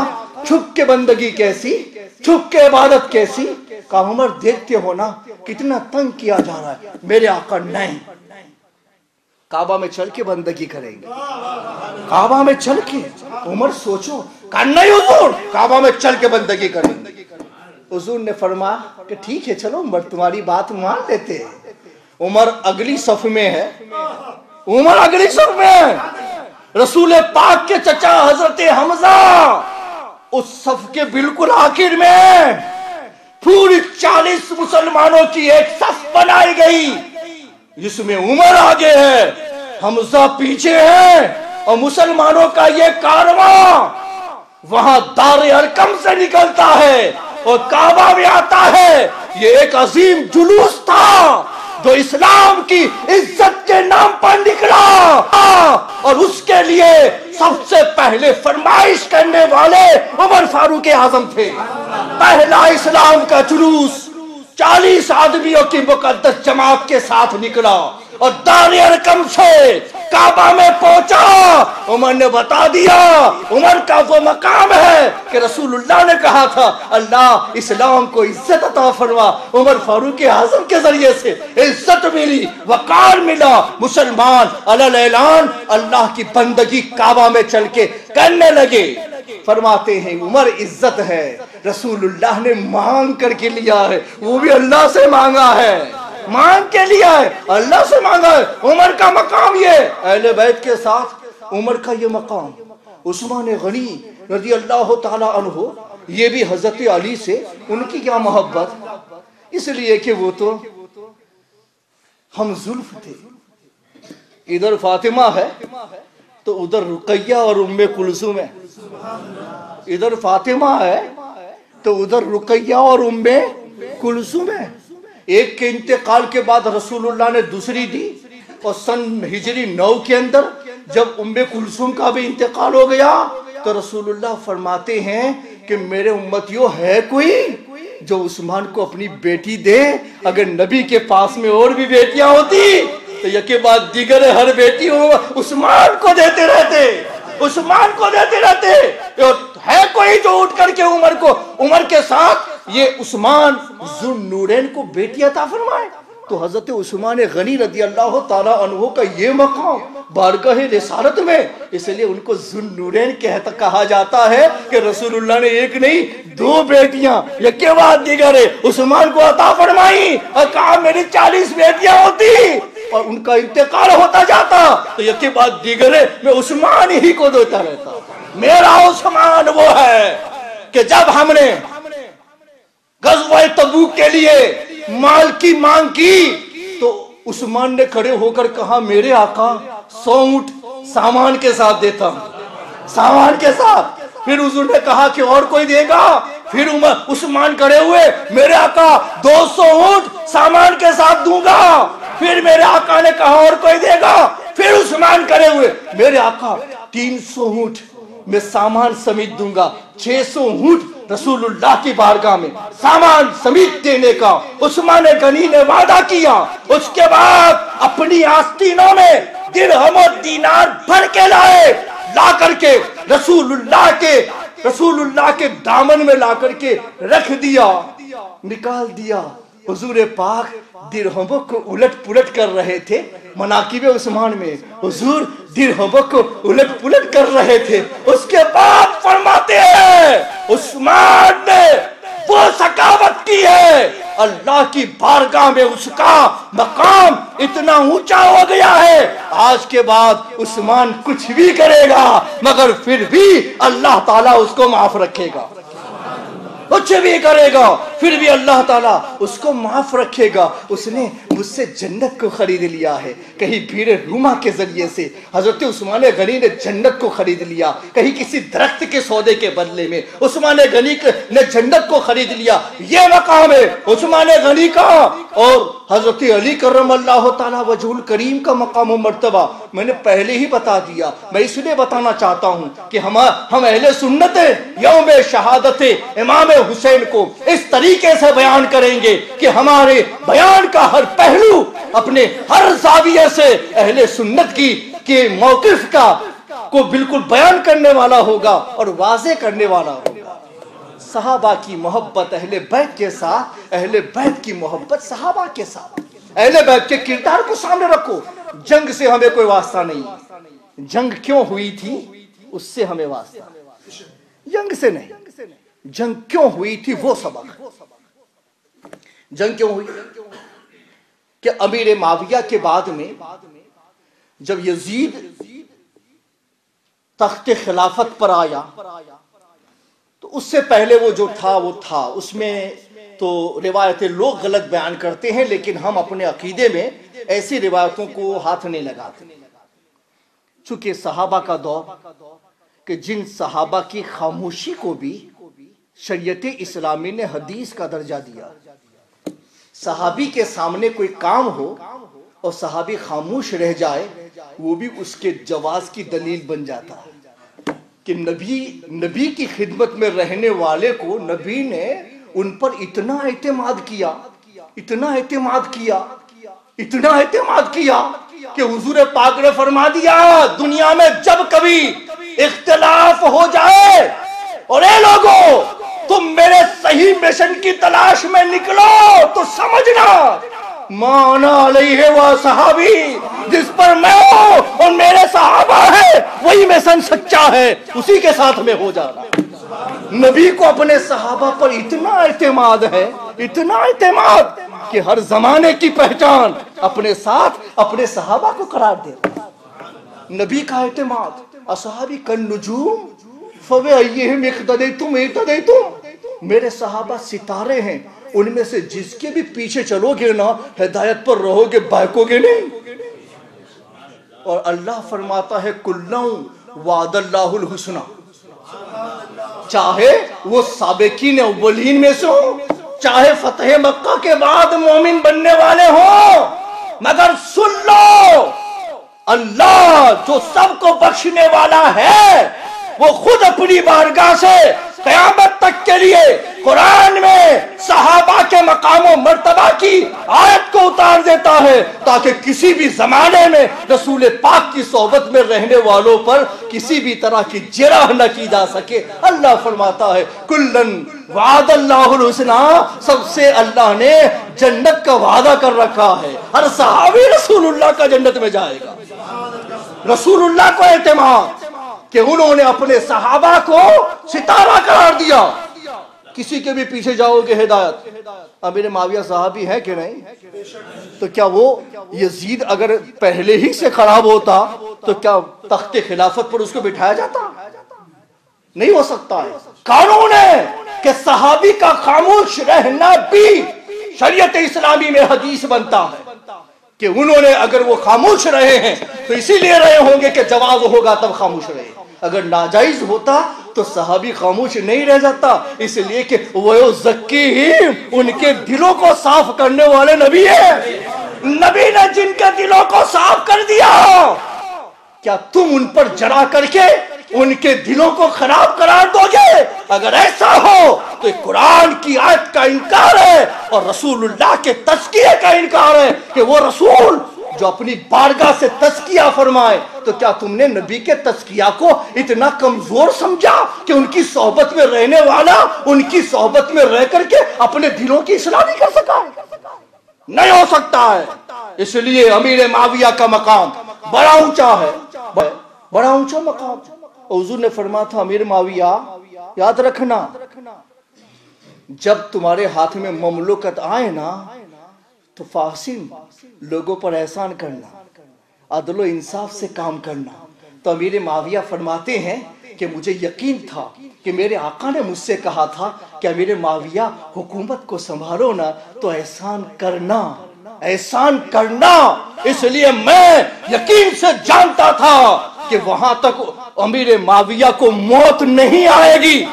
چھپ کے بندگی کیسی، چھپ کے عبادت کیسی. کہا عمر دیکھتے ہو نا کتنا تنگ کیا جا رہا ہے. میرے آقا نہیں، کعبہ میں چل کے بندگی کریں گے، کعبہ میں چل کے. عمر سوچو، کہا نہیں حضور کعبہ میں چل کے بندگی کریں گے. حضور نے فرمایا کہ ٹھیک ہے چلو عمر تمہاری بات مان لیتے ہیں. عمر اگلی صف میں ہے، عمر اگلی صف میں ہے. رسول پاک کے چچا حضرت حمزہ اس صف کے بالکل آخر میں. پوری 40 مسلمانوں کی ایک صف بنائی گئی جس میں عمر آگے ہے، حمزہ پیچھے ہے، اور مسلمانوں کا یہ کارواں وہاں دار ارقم سے نکلتا ہے اور کعبہ میں آتا ہے. یہ ایک عظیم جلوس تھا جو اسلام کی عزت کے نام پر نکلا، اور اس کے لیے سب سے پہلے فرمائش کرنے والے عمر فاروق اعظم تھے. پہلا اسلام کا جلوس 40 آدمیوں کی مقدس جماعت کے ساتھ نکلا اور دار ارقم سے کعبہ میں پہنچا. عمر نے بتا دیا، عمر کا وہ مقام ہے کہ رسول اللہ نے کہا تھا اللہ اسلام کو عزت عطا فرما. عمر فاروق اعظم کے ذریعے سے عزت ملی، وقار ملا. مسلمان علی اعلان اللہ کی بندگی کعبہ میں چل کے کرنے لگے. فرماتے ہیں عمر عزت ہے، رسول اللہ نے مانگ کر کے لیا ہے، وہ بھی اللہ سے مانگا ہے، مانگ کے لیا ہے، اللہ سے مانگا ہے۔ عمر کا مقام یہ، اہل بیت کے ساتھ عمر کا یہ مقام۔ عثمان غنی رضی اللہ تعالی عنہ، یہ بھی حضرت علی سے ان کی کیا محبت، اس لیے کہ وہ تو ہم زلف تھے، ادھر فاطمہ ہے تو ادھر رقیہ اور ام کلثوم ہے، ادھر فاطمہ ہے تو ادھر رقیہ اور ام کلثوم ہے۔ ایک کے انتقال کے بعد رسول اللہ نے دوسری دی، اور سن ہجری 9 کے اندر جب ام کلثوم کا بھی انتقال ہو گیا تو رسول اللہ فرماتے ہیں کہ میرے امتیوں ہے کوئی جو عثمان کو اپنی بیٹی دے؟ اگر نبی کے پاس میں اور بھی بیٹیاں ہوتی تو یکے بعد دیگر ہر بیٹی عثمان کو دیتے رہتے، عثمان کو دیتے رہتے۔ ہے کوئی جو اٹھ کر کے عمر کے ساتھ یہ عثمان ذو النورین کو بیٹی عطا فرمائے؟ تو حضرت عثمان غنی رضی اللہ تعالیٰ عنہ کا یہ مقام بارگاہ رسالت میں، اس لیے ان کو ذو النورین کہا جاتا ہے کہ رسول اللہ نے ایک نہیں 2 بیٹیاں یکے بعد دیگر عثمان کو عطا فرمائی، اور کہا میری 40 بیٹیاں ہوتی اور ان کا انتقال ہوتا جاتا تو یکے بعد دیگر میں عثمان ہی کو دیتا رہتا۔ میرا عثمان وہ ہے کہ جب ہم نے غزوہ تبوک کے لیے مال کی مانگ کی تو عثمان نے کھڑے ہو کر کہا میرے آقا 100 اونٹ سامان کے ساتھ دیتا ہوں، سامان کے ساتھ۔ پھر حضور نے کہا کہ اور کوئی دے گا؟ پھر عثمان کھڑے ہوئے، میرے آقا 200 اونٹ سامان کے ساتھ دوں گا۔ پھر میرے آقا نے کہا اور کوئی دے گا؟ پھر عثمان کھڑے ہوئے، میرے آقا 300 اونٹ میں سامان سمیت دوں گا۔ 600 اونٹ رسول اللہ کی بارگاہ میں سامان سمیت دینے کا عثمان غنی نے وعدہ کیا۔ اس کے بعد اپنی آستینوں میں درہم و دینار بھر کے لائے، لا کر کے رسول اللہ کے دامن میں لا کر کے رکھ دیا، نکال دیا۔ حضور پاک درہموں کو الٹ پلٹ کر رہے تھے، مناقب عثمان میں حضور درہموں کو الٹ پلٹ کر رہے تھے۔ اس کے بعد فرماتے ہیں عثمان نے وہ سخاوت کی ہے، اللہ کی بارگاہ میں اس کا مقام اتنا اونچا ہو گیا ہے، آج کے بعد عثمان کچھ بھی کرے گا مگر پھر بھی اللہ تعالیٰ اس کو معاف رکھے گا، کچھ بھی کرے گا پھر بھی اللہ تعالیٰ اس کو معاف رکھے گا۔ اس نے مجھ سے جنت کو خرید لیا ہے، کہیں بھیڑ روما کے ذریعے سے حضرت عثمان غنی نے جنت کو خرید لیا، کہیں کسی درخت کے سودے کے بدلے میں عثمان غنی نے جنت کو خرید لیا۔ یہ مقام ہے عثمان غنی کا، اور حضرت علی کرم اللہ تعالیٰ وجہ الکریم کا مقام و مرتبہ میں نے پہلے ہی بتا دیا۔ میں اس لیے بتانا چاہتا ہوں کہ ہم اہل سنت یوم شہادت امام حسین کو اس طریقے سے بیان کریں گے کہ ہمارے بیان کا ہر پہلو اپنے ہر زاویے سے اہل سنت کی موقف کو بالکل بیان کرنے والا ہوگا اور واضح کرنے والا ہوگا۔ صحابہ کی محبت اہل بیت کے ساتھ، اہل بیت کی محبت صحابہ کے ساتھ، اہل بیت کے کردار کو سامنے رکھو۔ جنگ سے ہمیں کوئی واسطہ نہیں، جنگ کیوں ہوئی تھی اس سے ہمیں واسطہ، جنگ سے نہیں، جنگ کیوں ہوئی تھی وہ سبق۔ جنگ کیوں ہوئی کہ امیر معاویہ کے بعد میں جب یزید تخت خلافت پر آیا تو اس سے پہلے وہ جو تھا وہ تھا، اس میں تو روایتیں لوگ غلط بیان کرتے ہیں لیکن ہم اپنے عقیدے میں ایسی روایتوں کو ہاتھ نہیں لگاتے، چونکہ صحابہ کا دور کہ جن صحابہ کی خاموشی کو بھی شریعت اسلامی نے حدیث کا درجہ دیا۔ صحابی کے سامنے کوئی کام ہو اور صحابی خاموش رہ جائے وہ بھی اس کے جواز کی دلیل بن جاتا ہے کہ نبی کی خدمت میں رہنے والے کو نبی نے ان پر اتنا اعتماد کیا کہ حضور پاک نے فرما دیا دنیا میں جب کبھی اختلاف ہو جائے اور اے لوگوں تم میرے صحیح مشن کی تلاش میں نکلو تو سمجھنا مانا علیہ و صحابی، جس پر میں ہوں اور میرے صحابہ ہیں وہی میسن سچا ہے، اسی کے ساتھ میں ہو جانا۔ نبی کو اپنے صحابہ پر اتنا اعتماد ہے، اتنا اعتماد کہ ہر زمانے کی پہچان اپنے ساتھ اپنے صحابہ کو قرار دے رہا۔ نبی کا اعتماد، اصحابی کالنجوم فبأیہم اقتدیتم اہتدیتم، میرے صحابہ ستارے ہیں، ان میں سے جس کے بھی پیچھے چلو گے نا ہدایت پر رہو گے، بہکو گے نہیں۔ اور اللہ فرماتا ہے کلًا وعد اللہ الحسنی، چاہے وہ سابقین اولین میں سے ہوں، چاہے فتح مکہ کے بعد مومن بننے والے ہوں، مگر سن لو اللہ جو سب کو بخشنے والا ہے وہ خود اپنی بارگاہ سے قیامت تک کے لیے قرآن میں صحابہ کے مقام و مرتبہ کی آیت کو اتار دیتا ہے تاکہ کسی بھی زمانے میں رسول پاک کی صحبت میں رہنے والوں پر کسی بھی طرح کی جرح نہ کی جا سکے۔ اللہ فرماتا ہے کلًا وعد اللہ الحسنی، سب سے اللہ نے جنت کا وعدہ کر رکھا ہے، ہر صحابی رسول اللہ کا جنت میں جائے گا۔ رسول اللہ کو اعتماد کہ انہوں نے اپنے صحابہ کو ستارہ قرار دیا، کسی کے بھی پیچھے جاؤ گے ہدایت۔ امیر معاویہ صحابی ہے کہ نہیں؟ تو کیا وہ یزید اگر پہلے ہی سے خراب ہوتا تو کیا تخت خلافت پر اس کو بٹھایا جاتا؟ نہیں ہو سکتا ہے۔ قانون ہے کہ صحابی کا خاموش رہنا بھی شریعت اسلامی میں حدیث بنتا ہے کہ انہوں نے اگر وہ خاموش رہے ہیں تو اسی لیے رہے ہوں گے کہ جواز ہوگا تب خاموش رہے، اگر ناجائز ہوتا تو صحابی خاموش نہیں رہ جاتا، اس لیے کہ وہ زکیہم، ان کے دلوں کو صاف کرنے والے نبی ہیں۔ نبی نے جن کے دلوں کو صاف کر دیا، کیا تم ان پر جرا کر کے ان کے دلوں کو خراب قرار دو گے؟ اگر ایسا ہو تو قرآن کی آیت کا انکار ہے اور رسول اللہ کے تزکیے کا انکار ہے کہ وہ رسول جو اپنی بارگاہ سے تزکیہ فرمائے، تو کیا تم نے نبی کے تزکیہ کو اتنا کمزور سمجھا کہ ان کی صحبت میں رہنے والا ان کی صحبت میں رہ کر کے اپنے دلوں کی اصلاح نہیں کر سکا ہے؟ نہیں ہو سکتا ہے۔ اس لیے امیر معاویہ کا مقام بڑا اونچا ہے، بڑا اونچا مقام۔ حضور نے فرمایا تھا امیر معاویہ یاد رکھنا جب تمہارے ہاتھ میں مملوکت آئے نا تو فاحسن، لوگوں پر احسان کرنا، عدل و انصاف سے کام کرنا۔ تو امیر معاویہ فرماتے ہیں کہ مجھے یقین تھا کہ میرے آقا نے مجھ سے کہا تھا کہ امیر معاویہ حکومت کو سنبھالو نا تو احسان کرنا، احسان کرنا۔ اس لیے میں یقین سے جانتا تھا کہ وہاں تک امیر معاویہ کو موت نہیں آئے گی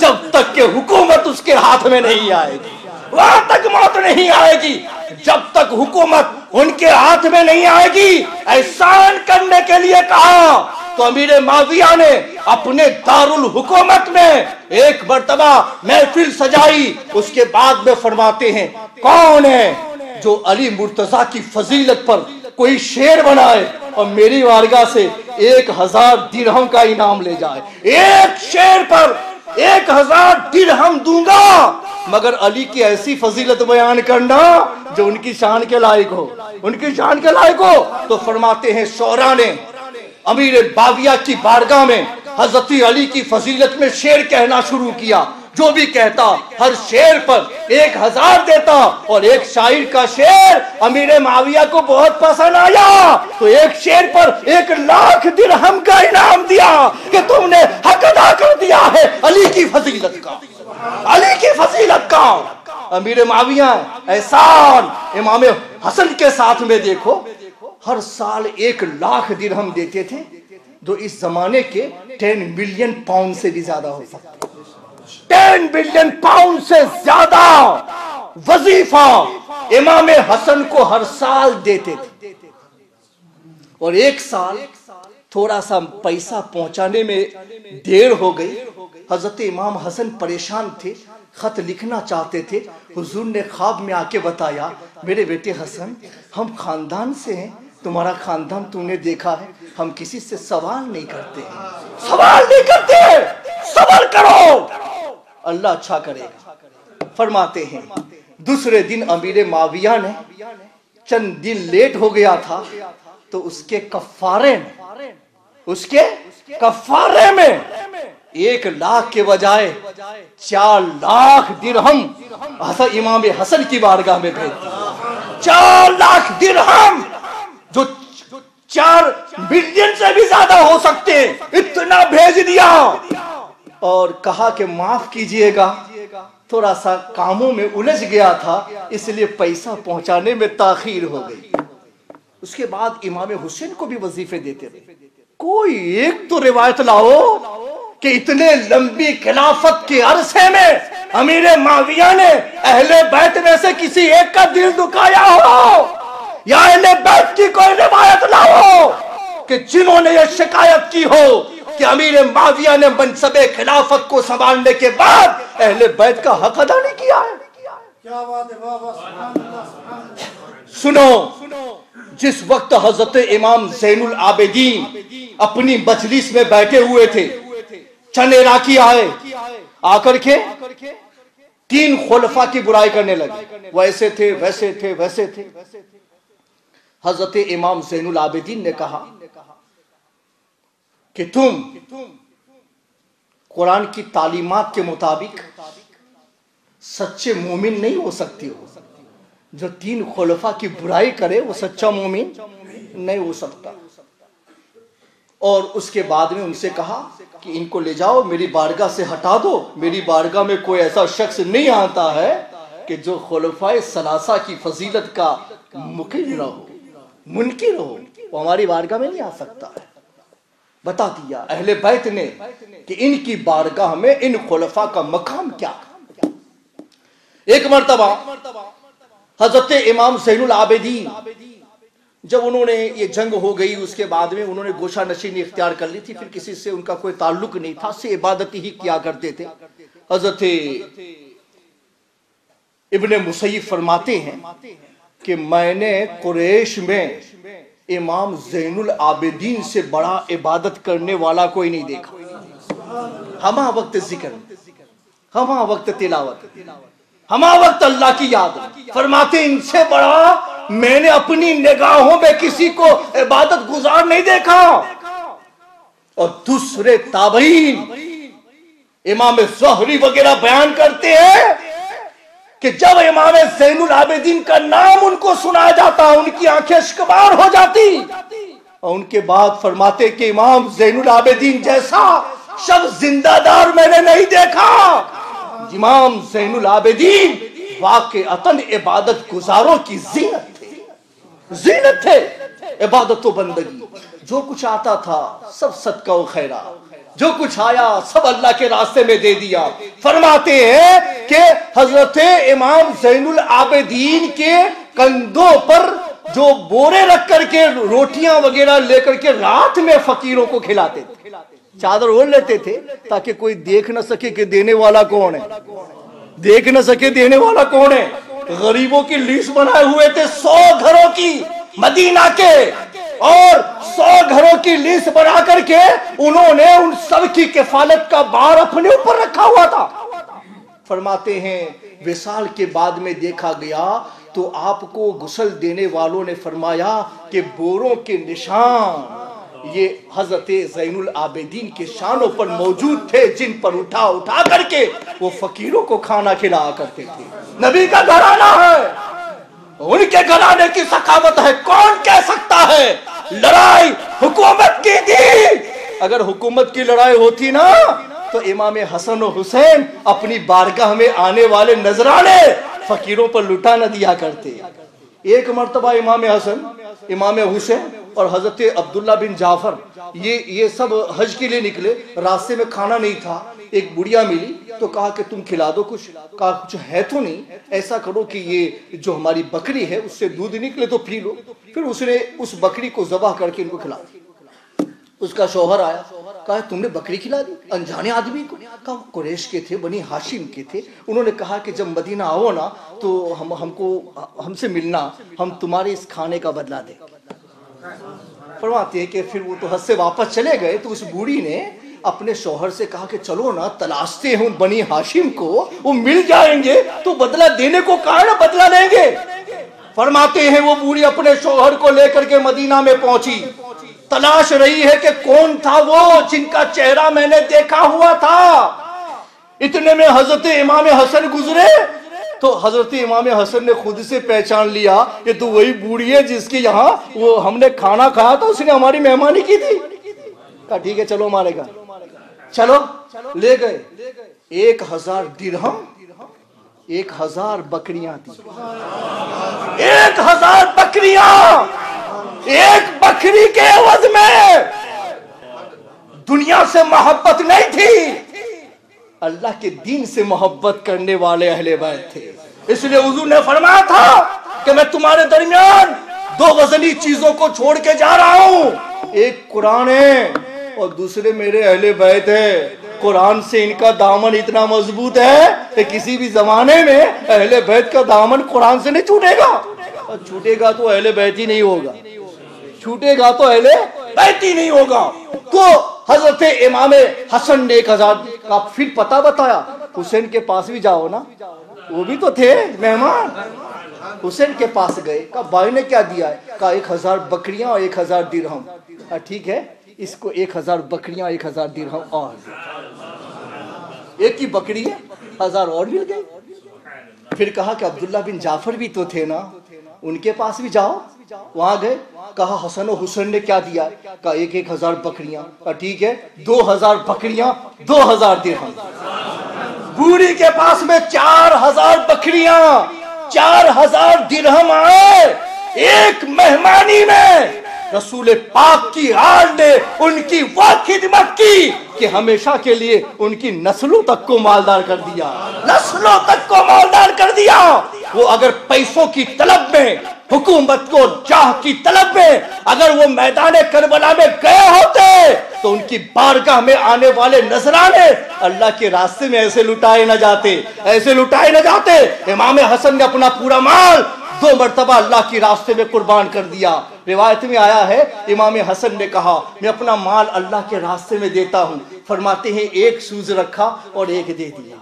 جب تک کہ حکومت اس کے ہاتھ میں نہیں آئے گی، وہاں تک موت نہیں آئے گی جب تک حکومت ان کے ہاتھ میں نہیں آئے گی۔ احسان کرنے کے لیے کہا تو امیر معاویہ نے اپنے دارالحکومت میں ایک مرتبہ محفل سجائی، اس کے بعد میں فرماتے ہیں کون ہے جو علی مرتضیٰ کی فضیلت پر کوئی شعر بنائے اور میری بارگاہ سے 1000 درہم کا انعام لے جائے، ایک شعر پر 1000 درہم دوں گا، مگر علی کی ایسی فضیلت بیان کرنا جو ان کی شان کے لائق ہو، ان کی شان کے لائق ہو۔ تو فرماتے ہیں شعراء نے امیر معاویہ کی بارگاہ میں حضرت علی کی فضیلت میں شعر کہنا شروع کیا، جو بھی کہتا ہر شعر پر 1000 دیتا، اور ایک شاعر کا شعر امیر معاویہ کو بہت پسند آیا تو ایک شعر پر 1,00,000 درہم کا انعام دیا کہ تم نے حق ادا کر دیا ہے علی کی فضیلت کا، علی کی فضیلت کا۔ امیر معاویہ احسان امام حسن کے ساتھ میں دیکھو، ہر سال 1,00,000 درہم دیتے تھے، جو اس زمانے کے 10 ملین پاؤنڈ سے بھی زیادہ ہو سکتا ہے۔ 10 بلین پاؤنڈ سے زیادہ وظیفہ امام حسن کو ہر سال دیتے تھے، اور ایک سال تھوڑا سا پیسہ پہنچانے میں دیر ہو گئی، حضرت امام حسن پریشان تھے، خط لکھنا چاہتے تھے، حضور نے خواب میں آ کے بتایا میرے بیٹے حسن ہم خاندان سے ہیں، تمہارا خاندان تم نے دیکھا ہے، ہم کسی سے سوال نہیں کرتے، سوال نہیں کرتے، صبر کرو اللہ اچھا کرے گا۔ فرماتے ہیں دوسرے دن امیر معاویہ نے چند دن لیٹ ہو گیا تھا تو اس کے کفارے میں اس کے کفارے میں 1 لاکھ کے بجائے 4 لاکھ درہم امام حسن کی بارگاہ میں بھیج دی. 4 لاکھ درہم جو 4 ملین سے بھی زیادہ ہو سکتے اتنا بھیج دیا اور کہا کہ معاف کیجئے گا تھوڑا سا کاموں میں الجھ گیا تھا اس لیے پیسہ پہنچانے میں تاخیر ہو گئی. اس کے بعد امام حسین کو بھی وظیفے دیتے رہے. کوئی ایک تو روایت لاؤ کہ اتنے لمبی خلافت کے عرصے میں امیر معاویہ نے اہل بیت میں سے کسی ایک کا دل دکھایا ہو یا اہل بیت کی کوئی روایت لاؤ کہ جنہوں نے یہ شکایت کی ہو کہ امیر معاویہ نے منصب خلافت کو سنبھالنے کے بعد اہل بیت کا حق ادا نہیں کیا ہے.
کیا بات ہے بابا، سبحان اللہ سبحان اللہ.
سنو، جس وقت حضرت امام زین العابدین اپنی مجلس میں بیٹھے ہوئے تھے چند عراقی آئے آ کر کے 3 خلفاء کی برائی کرنے لگے. ویسے تھے ویسے تھے ویسے تھے. حضرت امام زین العابدین نے کہا کہ تم قرآن کی تعلیمات کے مطابق سچے مومن نہیں ہو سکتی ہو. جو 3 خلفاء کی برائی کرے وہ سچا مومن نہیں ہو سکتا. اور اس کے بعد میں ان سے کہا کہ ان کو لے جاؤ میری بارگاہ سے ہٹا دو. میری بارگاہ میں کوئی ایسا شخص نہیں آتا ہے کہ جو خلفاء ثلاثہ کی فضیلت کا منکر ہو. وہ ہماری بارگاہ میں نہیں آ سکتا ہے. بتا دیا اہل بیت نے کہ ان کی بارگاہ میں ان خلفاء کا مقام کیا. ایک مرتبہ حضرت امام زین العابدین جب انہوں نے یہ جنگ ہو گئی اس کے بعد میں انہوں نے گوشہ نشینی اختیار کر لی تھی. پھر کسی سے ان کا کوئی تعلق نہیں تھا، سے عبادت ہی کیا کرتے تھے. حضرت ابن مسیب فرماتے ہیں کہ میں نے قریش میں امام زین العابدین سے بڑا عبادت کرنے والا کوئی نہیں دیکھا. ہمہ وقت ذکر، ہمہ وقت تلاوت، ہمہ وقت اللہ کی یاد. فرماتے ان سے بڑا میں نے اپنی نگاہوں میں کسی کو عبادت گزار نہیں دیکھا. اور دوسرے تابعین امام زہری وغیرہ بیان کرتے ہیں کہ جب امام زین العابدین کا نام ان کو سنا جاتا ان کی آنکھیں اشکبار ہو جاتی. اور ان کے بعد فرماتے کہ امام زین العابدین جیسا شخص زندہ دار میں نے نہیں دیکھا. امام زین العابدین واقعتاً عبادت گزاروں کی زینت تھے. عبادت و بندگی جو کچھ آتا تھا سب صدقہ و خیرات، جو کچھ آیا سب اللہ کے راستے میں دے دیا. فرماتے ہیں کہ حضرت امام زین العابدین کے کندھوں پر جو بورے رکھ کر کے روٹیاں وغیرہ لے کر کے رات میں فقیروں کو کھلاتے تھے. چادر اوڑھ لیتے تھے تاکہ کوئی دیکھ نہ سکے کہ دینے والا کون ہے. دیکھ نہ سکے دینے والا کون ہے. غریبوں کی لیسٹ بنائے ہوئے تھے 100 گھروں کی مدینہ کے، اور 100 گھروں کی لیسٹ بنا کر کے انہوں نے ان سب کی کفالت کا بار اپنے اوپر رکھا ہوا تھا. فرماتے ہیں وصال کے بعد میں دیکھا گیا تو آپ کو غسل دینے والوں نے فرمایا کہ بوروں کے نشان یہ حضرت زین العابدین کے شانوں پر موجود تھے جن پر اٹھا کر کے وہ فقیروں کو کھانا کھلایا کرتے تھے. نبی کا گھرانہ ہے، ان کے گھرانے کی ثقافت ہے. کون کہہ سکتا ہے لڑائی حکومت کی تھی؟ اگر حکومت کی لڑائی ہوتی نا تو امام حسن و حسین اپنی بارگاہ میں آنے والے نذرانے فقیروں پر لٹا نہ دیا کرتے. ایک مرتبہ امام حسن، امام حسین اور حضرت عبداللہ بن جعفر یہ سب حج کے لیے نکلے. راستے میں کھانا نہیں تھا. ایک بڑھیا ملی تو کہا کہ تم کھلا دو کچھ. کہا کچھ ہے تو نہیں، ایسا کرو کہ یہ جو ہماری بکری ہے اس سے دودھ نکلے تو پی لو. پھر اس نے اس بکری کو ذبح کر کے ان کو کھلا دی. اس کا شوہر آیا، کہا تم نے بکری کھلا دی انجانے آدمی کو. کہا قریش کے تھے، بنی ہاشم کے تھے. انہوں نے کہا کہ جب مدینہ آؤ نا تو ہم سے ملنا، ہم تمہارے اس کھانے کا بدلہ دیں. فرماتے ہیں کہ پھر وہ تو حج سے واپس چلے گئے تو اس بوڑھی نے اپنے شوہر سے کہا کہ چلو نا تلاشتے ہیں بنی ہاشم کو، وہ مل جائیں گے تو بدلہ دینے کو کہا نا بدلہ لیں گے. فرماتے ہیں وہ بوڑھی اپنے شوہر کو لے کر کے مدینہ میں پہنچی. تلاش رہی ہے کہ کون تھا وہ جن کا چہرہ میں نے دیکھا ہوا تھا. اتنے میں حضرت امام حسن گزرے تو حضرت امام حسن نے خود سے پہچان لیا کہ تو وہی بوڑھی ہے جس کے یہاں وہ ہم نے کھانا کھایا تھا, اس نے ہماری مہمانی کی تھی. کہا ٹھیک ہے چلو ہمارے گھر چلو. لے گئے 1000 درہم, 1000 بکریاں تھی. 1000 بکریاں, ایک بکری کے عوض میں. دنیا سے محبت نہیں تھی, اللہ کے دین سے محبت کرنے والے اہل بیت تھے. اس لیے حضور نے فرمایا تھا کہ میں تمہارے درمیان 2 وزنی چیزوں کو چھوڑ کے جا رہا ہوں, ایک قرآن ہے اور دوسرے میرے اہل بیت ہے. قرآن سے ان کا دامن اتنا مضبوط ہے کہ کسی بھی زمانے میں اہل بیت کا دامن قرآن سے نہیں چھوٹے گا. اور چھوٹے گا تو اہل بیت ہی نہیں ہوگا, چھوٹے گا تو اہل بیت ہی نہیں ہوگا. تو حضرت امام حسن نے 1000 کا پھر پتہ بتایا. حسین کے پاس بھی جاؤ نا, وہ بھی تو تھے مہمان. حسین کے پاس گئے, کہا بھائی نے کیا دیا ہے؟ کہا 1000 بکریاں اور 1000 درہم. ٹھیک ہے, اس کو 1000 بکریاں 1000 درہم اور ایک ہی بکری ہے, 1000 اور مل گئے. پھر کہا کہ عبداللہ بن جعفر بھی تو تھے نا, ان کے پاس بھی جاؤ. وہاں گئے, کہا حسن و حسین نے کیا دیا؟ کہا 1000 بکریاں. کہا ٹھیک ہے 2000 بکریاں 2000 درہم. بوڑھی کے پاس میں 4000 بکریاں 4000 درہم آئے. ایک مہمانی میں رسول پاک کی آل نے ان کی وہ خدمت کی کہ ہمیشہ کے لیے ان کی نسلوں تک کو مالدار کر دیا, نسلوں تک کو مالدار کر دیا. وہ اگر پیسوں کی طلب میں, حکومت کو جاہ کی طلب میں اگر وہ میدان کربلا میں گئے ہوتے تو ان کی بارگاہ میں آنے والے نذرانے اللہ کے راستے میں ایسے لٹائے نہ جاتے, ایسے لٹائے نہ جاتے. امام حسن نے اپنا پورا مال 2 مرتبہ اللہ کی راستے میں قربان کر دیا. روایت میں آیا ہے امام حسن نے کہا میں اپنا مال اللہ کے راستے میں دیتا ہوں. فرماتے ہیں ایک سوز رکھا اور ایک دے دیا,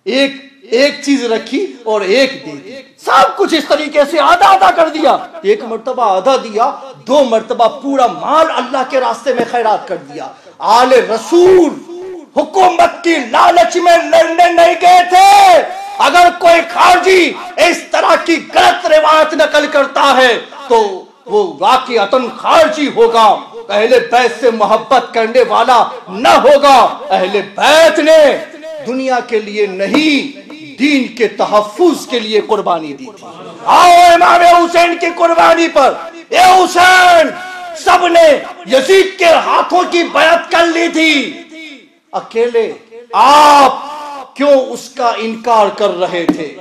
ایک چیز رکھی اور ایک دے دی. سب کچھ اس طریقے سے آدھا آدھا کر دیا. 1 مرتبہ آدھا دیا, 2 مرتبہ پورا مال اللہ کے راستے میں خیرات کر دیا. آل رسول حکومت کی لالچ میں لڑنے نہیں گئے تھے. اگر کوئی خارجی اس طرح کی غلط روایت نقل کرتا ہے تو وہ واقعتاً خارجی ہوگا, اہل بیت سے محبت کرنے والا نہ ہوگا. اہل بیت نے دنیا کے لیے نہیں دین کے تحفظ کے لیے قربانی دی تھی. آؤ امام حسین کی قربانی پر. اے حسین, سب نے یزید کے ہاتھوں کی بیعت کر لی تھی, اکیلے آپ کیوں اس کا انکار کر رہے تھے؟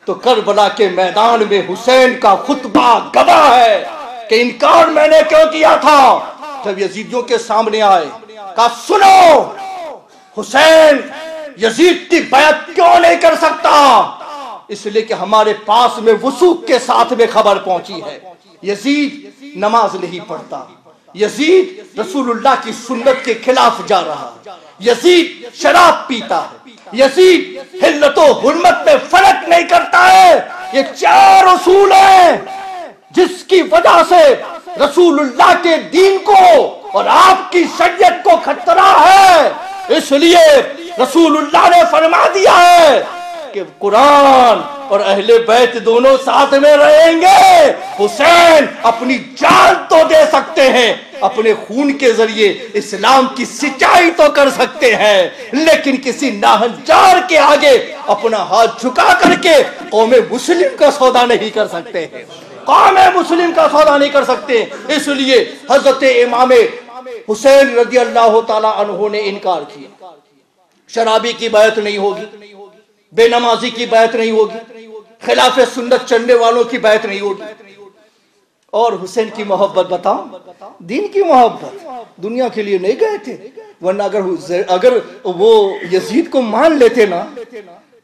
تو کربلا کے میدان میں حسین کا خطبہ گواہ ہے کہ انکار میں نے کیوں کیا تھا. جب یزیدیوں کے سامنے آئے کہا سنو, حسین یزید کی بیعت کیوں نہیں کر سکتا؟ اس لیے کہ ہمارے پاس میں وثوق کے ساتھ میں خبر پہنچی ہے یزید نماز نہیں پڑھتا, یزید رسول اللہ کی سنت کے خلاف جا رہا, یزید شراب پیتا ہے, یزید حلت و حرمت میں فرق نہیں کرتا ہے. یہ 4 اصول ہیں جس کی وجہ سے رسول اللہ کے دین کو اور آپ کی شریعت کو خطرہ ہے. اس لیے رسول اللہ نے فرما دیا ہے کہ قرآن اور اہل بیت دونوں ساتھ میں رہیں گے. حسین اپنی جان تو دے سکتے ہیں, اپنے خون کے ذریعے اسلام کی سچائی تو کر سکتے ہیں, لیکن کسی ناہنجار کے آگے اپنا ہاتھ جھکا کر کے قوم مسلم کا سودا نہیں کر سکتے ہیں, قوم مسلم کا سودا نہیں کر سکتے. اس لیے حضرت امام حسین رضی اللہ تعالی عنہ نے انکار کیا. شرابی کی بیعت نہیں ہوگی, بے نمازی کی بیعت نہیں ہوگی, خلاف سنت چلنے والوں کی بیعت نہیں ہوگی. اور حسین کی محبت بتاؤں, دین کی محبت, دنیا کے لیے نہیں گئے تھے. ورنہ اگر وہ یزید کو مان لیتے نا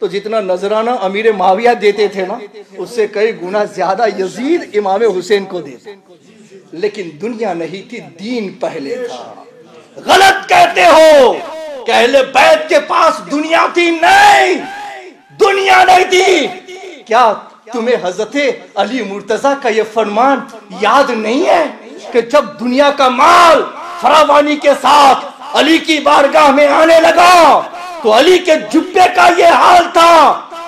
تو جتنا نذرانہ امیر معاویہ دیتے تھے نا اس سے کئی گنا زیادہ یزید امام حسین کو دیتے. لیکن دنیا نہیں تھی, دین پہلے تھا. غلط کہتے ہو کہ اہل بیت کے پاس دنیا تھی, نہیں, دنیا نہیں تھی. کیا تمہیں حضرت علی مرتضیٰ کا یہ فرمان یاد نہیں ہے کہ جب دنیا کا مال فراوانی کے ساتھ علی کی بارگاہ میں آنے لگا تو علی کے جبے کا یہ حال تھا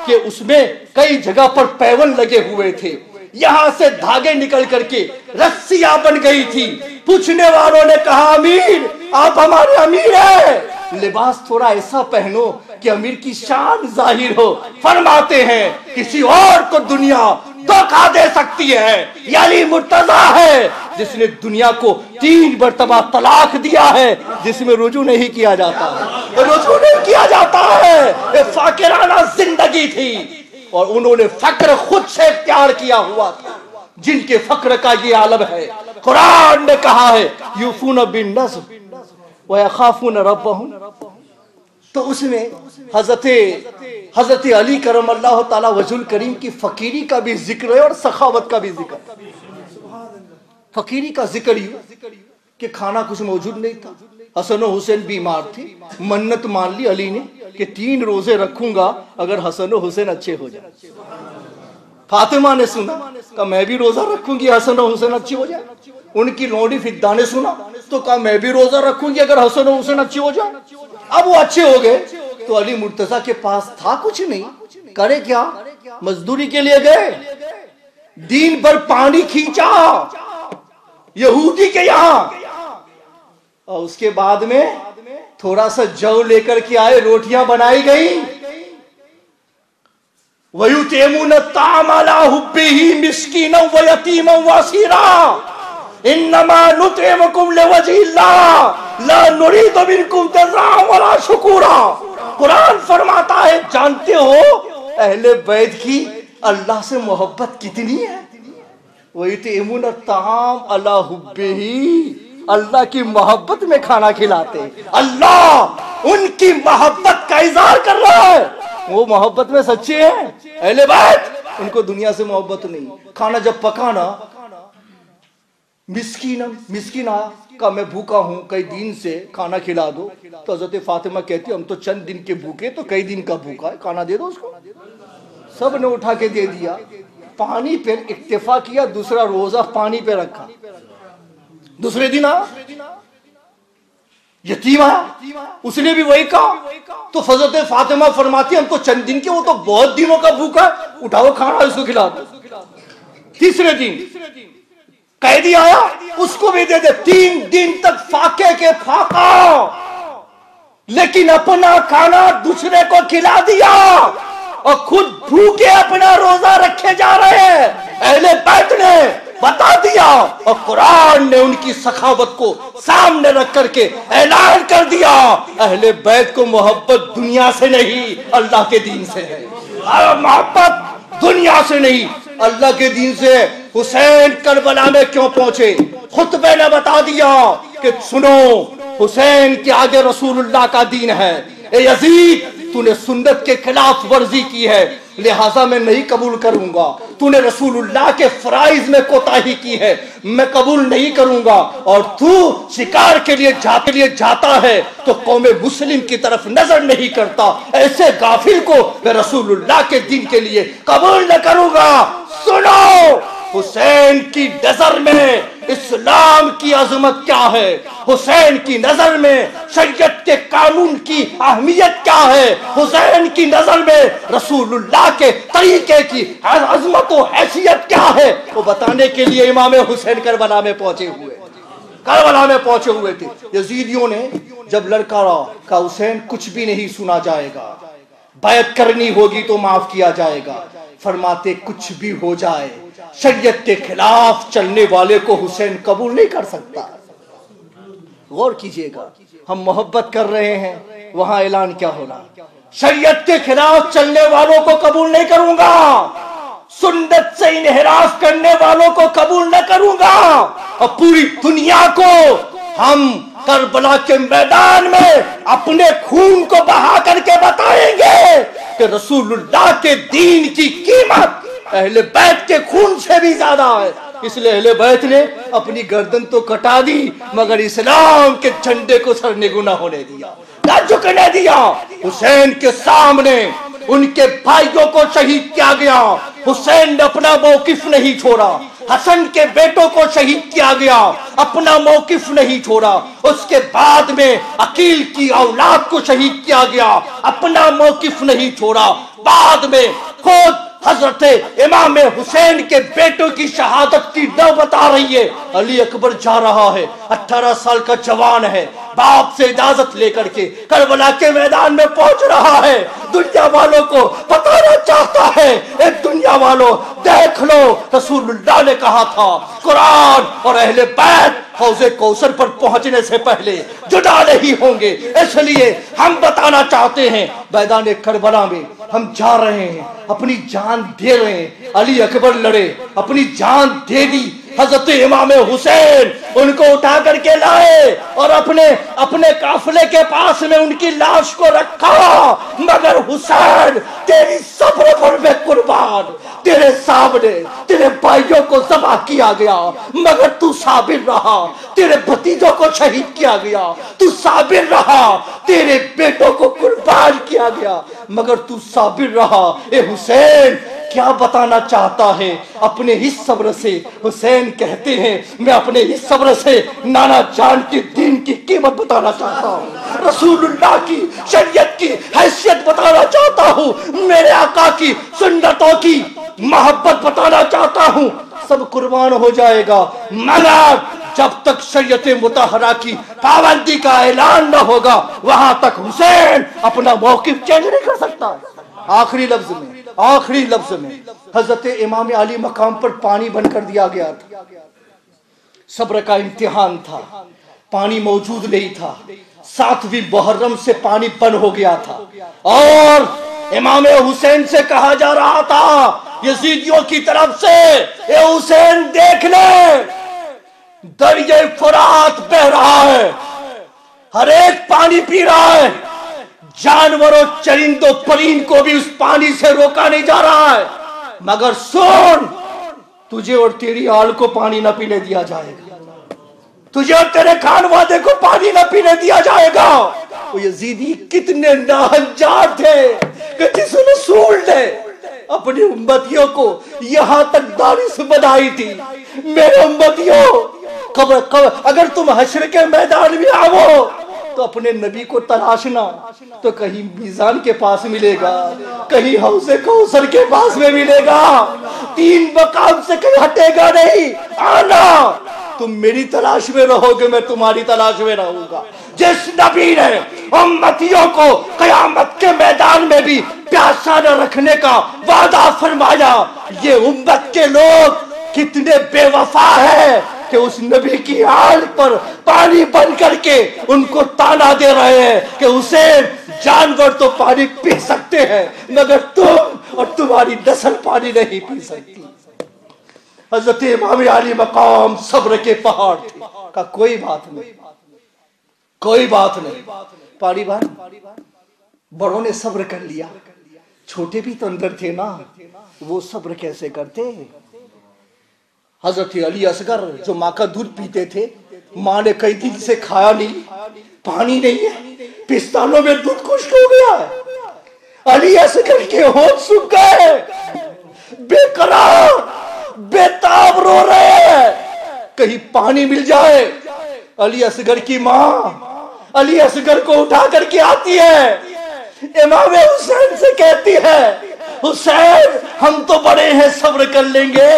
کہ اس میں کئی جگہ پر پیون لگے ہوئے تھے، یہاں سے دھاگے نکل کر کے رسیاں بن گئی تھی۔ پوچھنے والوں نے کہا امیر آپ ہمارے امیر ہیں، لباس تھوڑا ایسا پہنو کہ امیر کی شان ظاہر ہو۔ فرماتے ہیں کسی اور کو دنیا دھوکہ دے سکتی ہے، یہ علی مرتضیٰ ہے جس نے دنیا کو 3 مرتبہ طلاق دیا ہے، جس میں رجوع نہیں کیا جاتا ہے، رجوع نہیں کیا جاتا ہے۔ یہ فاقرانہ زندگی تھی اور انہوں نے فقر خود سے اختیار کیا ہوا تھا، جن کے فقر کا یہ عالم ہے۔ قرآن نے کہا ہے یوفون بالنذر ویخافون ربہم، تو اس میں حضرت علی کرم اللہ تعالی وجہ الکریم کی فقیری کا بھی ذکر ہے اور سخاوت کا بھی ذکر ہے۔ فقیری کا ذکر یہ کہ کھانا کچھ موجود نہیں تھا، حسن و حسین بیمار تھے، منت مان لی علی نے کہ 3 روزے رکھوں گا اگر حسن و حسین اچھے ہو جائیں۔ فاطمہ نے سنا کہ میں بھی روزہ رکھوں گی حسن و حسین اچھی ہو جائے۔ ان کی لونڈی فدا نے سنا تو کہا میں بھی روزہ رکھوں گی اگر حسن و حسین اچھی ہو جائے۔ اب وہ اچھے ہو گئے تو علی مرتضیٰ کے پاس تھا کچھ نہیں، کرے کیا؟ مزدوری کے لیے گئے، دین پر پانی کھینچا یہودی کے یہاں، اور اس کے بعد میں تھوڑا سا جو لے کر کے آئے، روٹیاں بنائی گئی۔ وَيُطْعِمُونَ الطَّعَامَ عَلَىٰ حُبِّهِ مِسْكِينًا وَيَتِيمًا وَأَسِيرًا إِنَّمَا نُطْعِمُكُمْ لِوَجْهِ اللَّهِ لَا نُرِيدُ مِنكُمْ جَزَاءً وَلَا شُكُورًا۔ قرآن فرماتا ہے جانتے ہو اہل بیت کی اللہ سے محبت کتنی ہے؟ وَيُطْعِمُونَ الطَّعَامَ عَلَىٰ حُبِّهِ، اللہ کی محبت میں کھانا کھلاتے، اللہ ان کی محبت کا اظہار کر رہا ہے، وہ محبت میں سچے ہیں۔ اہل بیت ان کو دنیا سے محبت نہیں۔ کھانا جب پکانا، مسکین آیا کہا میں بھوکا ہوں کئی دن سے، کھانا کھلا دو، تو حضرت فاطمہ کہتی ہم تو چند دن کے بھوکے، تو کئی دن کا بھوکا ہے، کھانا دے دو اس کو۔ سب نے اٹھا کے دے دیا، پانی پہ اکتفا کیا، دوسرا روزہ پانی پہ رکھا۔ دوسرے دن آیا یتیم آیا، اس نے بھی وہی کہا، تو حضرت فاطمہ فرماتی ہم تو چند دن کے، وہ تو بہت دنوں کا بھوکا ہے، اٹھاؤ کھانا اس کو کھلا دو۔ تیسرے دن قیدی آیا، اس کو بھی دے دے۔ 3 دن تک فاقے کے فاقا، لیکن اپنا کھانا دوسرے کو کھلا دیا اور خود بھوکے اپنا روزہ رکھے جا رہے ہیں۔ اہل بیت نے بتا دیا اور قرآن نے ان کی سخاوت کو سامنے رکھ کر کے اعلان کر دیا اہل بیت کو محبت دنیا سے نہیں اللہ کے دین سے ہے۔ محبت دنیا سے نہیں اللہ کے دین سے۔ حسین کربلا میں کیوں پہنچے؟ خطبے نے بتا دیا کہ سنو حسین کے آگے رسول اللہ کا دین ہے، اے یزید تو نے سنت کے خلاف ورزی کی ہے لہٰذا میں نہیں قبول کروں گا، تو نے رسول اللہ کے فرائض میں کوتاہی کی ہے میں قبول نہیں کروں گا، اور تو شکار کے لیے جاتا ہے تو قوم مسلم کی طرف نظر نہیں کرتا، ایسے غافل کو میں رسول اللہ کے دین کے لیے قبول نہ کروں گا۔ سنو حسین کی نظر میں اسلام کی عظمت کیا ہے، حسین کی نظر میں شریعت کے قانون کی اہمیت کیا ہے، حسین کی نظر میں رسول اللہ کے طریقے کی عظمت و حیثیت کیا ہے، وہ بتانے کے لیے امام حسین کربلا میں پہنچے ہوئے تھے۔ یزیدیوں نے جب لڑکارا کہ حسین کچھ بھی نہیں سنا جائے گا، بیعت کرنی ہوگی تو معاف کیا جائے گا، فرماتے کچھ بھی ہو جائے شریعت کے خلاف چلنے والے کو حسین قبول نہیں کر سکتا۔ غور کیجئے گا، ہم محبت کر رہے ہیں، وہاں اعلان کیا ہونا، شریعت کے خلاف چلنے والوں کو قبول نہیں کروں گا، سنت سے انحراف کرنے والوں کو قبول نہ کروں گا، اور پوری دنیا کو ہم کربلا کے میدان میں اپنے خون کو بہا کر کے بتائیں گے کہ رسول اللہ کے دین کی قیمت اہل بیت کے خون سے بھی زیادہ ہے۔ اس لیے اہل بیت نے اپنی گردن تو کٹا دی مگر اسلام کے جھنڈے کو سر نگو نہ ہونے دیا، نہ جھکنے دیا۔ حسین کے سامنے ان کے بھائیوں کو شہید کیا گیا، حسین نے اپنا موقف نہیں چھوڑا، حسن کے بیٹوں کو شہید کیا گیا، اپنا موقف نہیں چھوڑا. اس کے بعد میں عقیل کی اولاد کو شہید کیا گیا، اپنا موقف نہیں چھوڑا. بعد میں خود حضرت امام حسین کے بیٹوں کی شہادت کی نوبت آ رہی ہے. علی اکبر جا رہا ہے، 18 سال کا جوان ہے، باپ سے اجازت لے کر کے کربلا کے میدان میں پہنچ رہا ہے. دنیا والوں کو بتانا چاہتا ہے، اے دنیا والوں دیکھ لو، رسول اللہ نے کہا تھا قرآن اور اہل بیت حوض کوثر پر پہنچنے سے پہلے جدا نہیں ہوں گے. اس لیے ہم بتانا چاہتے ہیں میدان کربلا میں ہم جا رہے ہیں، اپنی جان دے رہے ہیں. علی اکبر لڑے، اپنی جان دے دی. حضرت امام حسین ان کو اٹھا کر کے لائے اور اپنے قافلے کے پاس میں ان کی لاش کو رکھا. مگر حسین تیری صبر پر میں قربان، تیرے سامنے تیرے بھائیوں کو ذبح کیا گیا مگر تو صابر رہا. تیرے بھتیجوں کو شہید کیا گیا، تو صابر رہا. تیرے بیٹوں کو قربان کیا گیا مگر تو صابر رہا. اے حسین کیا بتانا چاہتا ہے اپنے اس صبر سے؟ حسین کہتے ہیں میں اپنے اس صبر سے نانا جان کی دین کی قیمت بتانا چاہتا ہوں، رسول اللہ کی شریعت کی حیثیت بتانا چاہتا ہوں، میرے آقا کی سنتوں کی محبت بتانا چاہتا ہوں. سب قربان ہو جائے گا مگر جب تک شریعت مطہرہ کی پابندی کا اعلان نہ ہوگا وہاں تک حسین اپنا موقف چینج نہیں کر سکتا. آخری لفظ میں حضرت امام علی مقام پر پانی بن کر دیا گیا تھا. صبر کا امتحان تھا، پانی موجود نہیں تھا. 7ویں محرم سے پانی بند ہو گیا تھا اور امام حسین سے کہا جا رہا تھا یزیدیوں کی طرف سے، اے حسین دیکھ لے دریا فرات بہ رہا ہے، ہر ایک پانی پی رہا ہے، جانوروں چرندوں پرند کو بھی اس پانی سے روکا نہیں جا رہا ہے، مگر سن تجھے اور تیری آل کو پانی نہ پینے دیا جائے گا، تجھے اور تیرے خانوادے کو پانی نہ پینے دیا جائے گا. وہ یزیدی کتنے ناہنجار تھے کہ جس رسول نے اپنی امتیوں کو یہاں تک دانش بنائی تھی. میرے امتیوں اگر تم حشر کے میدان میں آؤ تو اپنے نبی کو تلاشنا، تو کہیں میزان کے پاس ملے گا، کہیں حوض کوثر کے پاس میں ملے گا، 3 مقام سے کہیں ہٹے گا نہیں. آنا تم میری تلاش میں رہو گے، میں تمہاری تلاش میں رہوں گا. جس نبی نے امتیوں کو قیامت کے میدان میں بھی پیاسا نہ رکھنے کا وعدہ فرمایا، یہ امت کے لوگ کتنے بے وفا ہے کہ اس نبی کی آل پر پانی بن کر کے ان کو تانا دے رہے ہیں کہ حسین جانور تو پانی پی سکتے ہیں مگر تم اور تمہاری نسل پانی نہیں پی سکتی. حضرت امام علی مقام صبر کے پہاڑ تھے. کہا کوئی بات نہیں، پانی بان. بڑوں نے صبر کر لیا، چھوٹے بھی تو اندر تھے نا، وہ صبر کیسے کرتے؟ حضرت علی اصغر جو ماں کا دودھ پیتے تھے، ماں نے کئی دن سے کھایا نہیں، پانی نہیں ہے، پستانوں میں دودھ خشک ہو گیا ہے. علی اصغر کے ہونٹ سوکھ گئے، بے قرار بے تاب رو رہے ہیں، کہیں پانی مل جائے. علی اصغر کی ماں علی اصغر کو اٹھا کر کے آتی ہے، امام حسین سے کہتی ہے حسین ہم تو بڑے ہیں صبر کر لیں گے،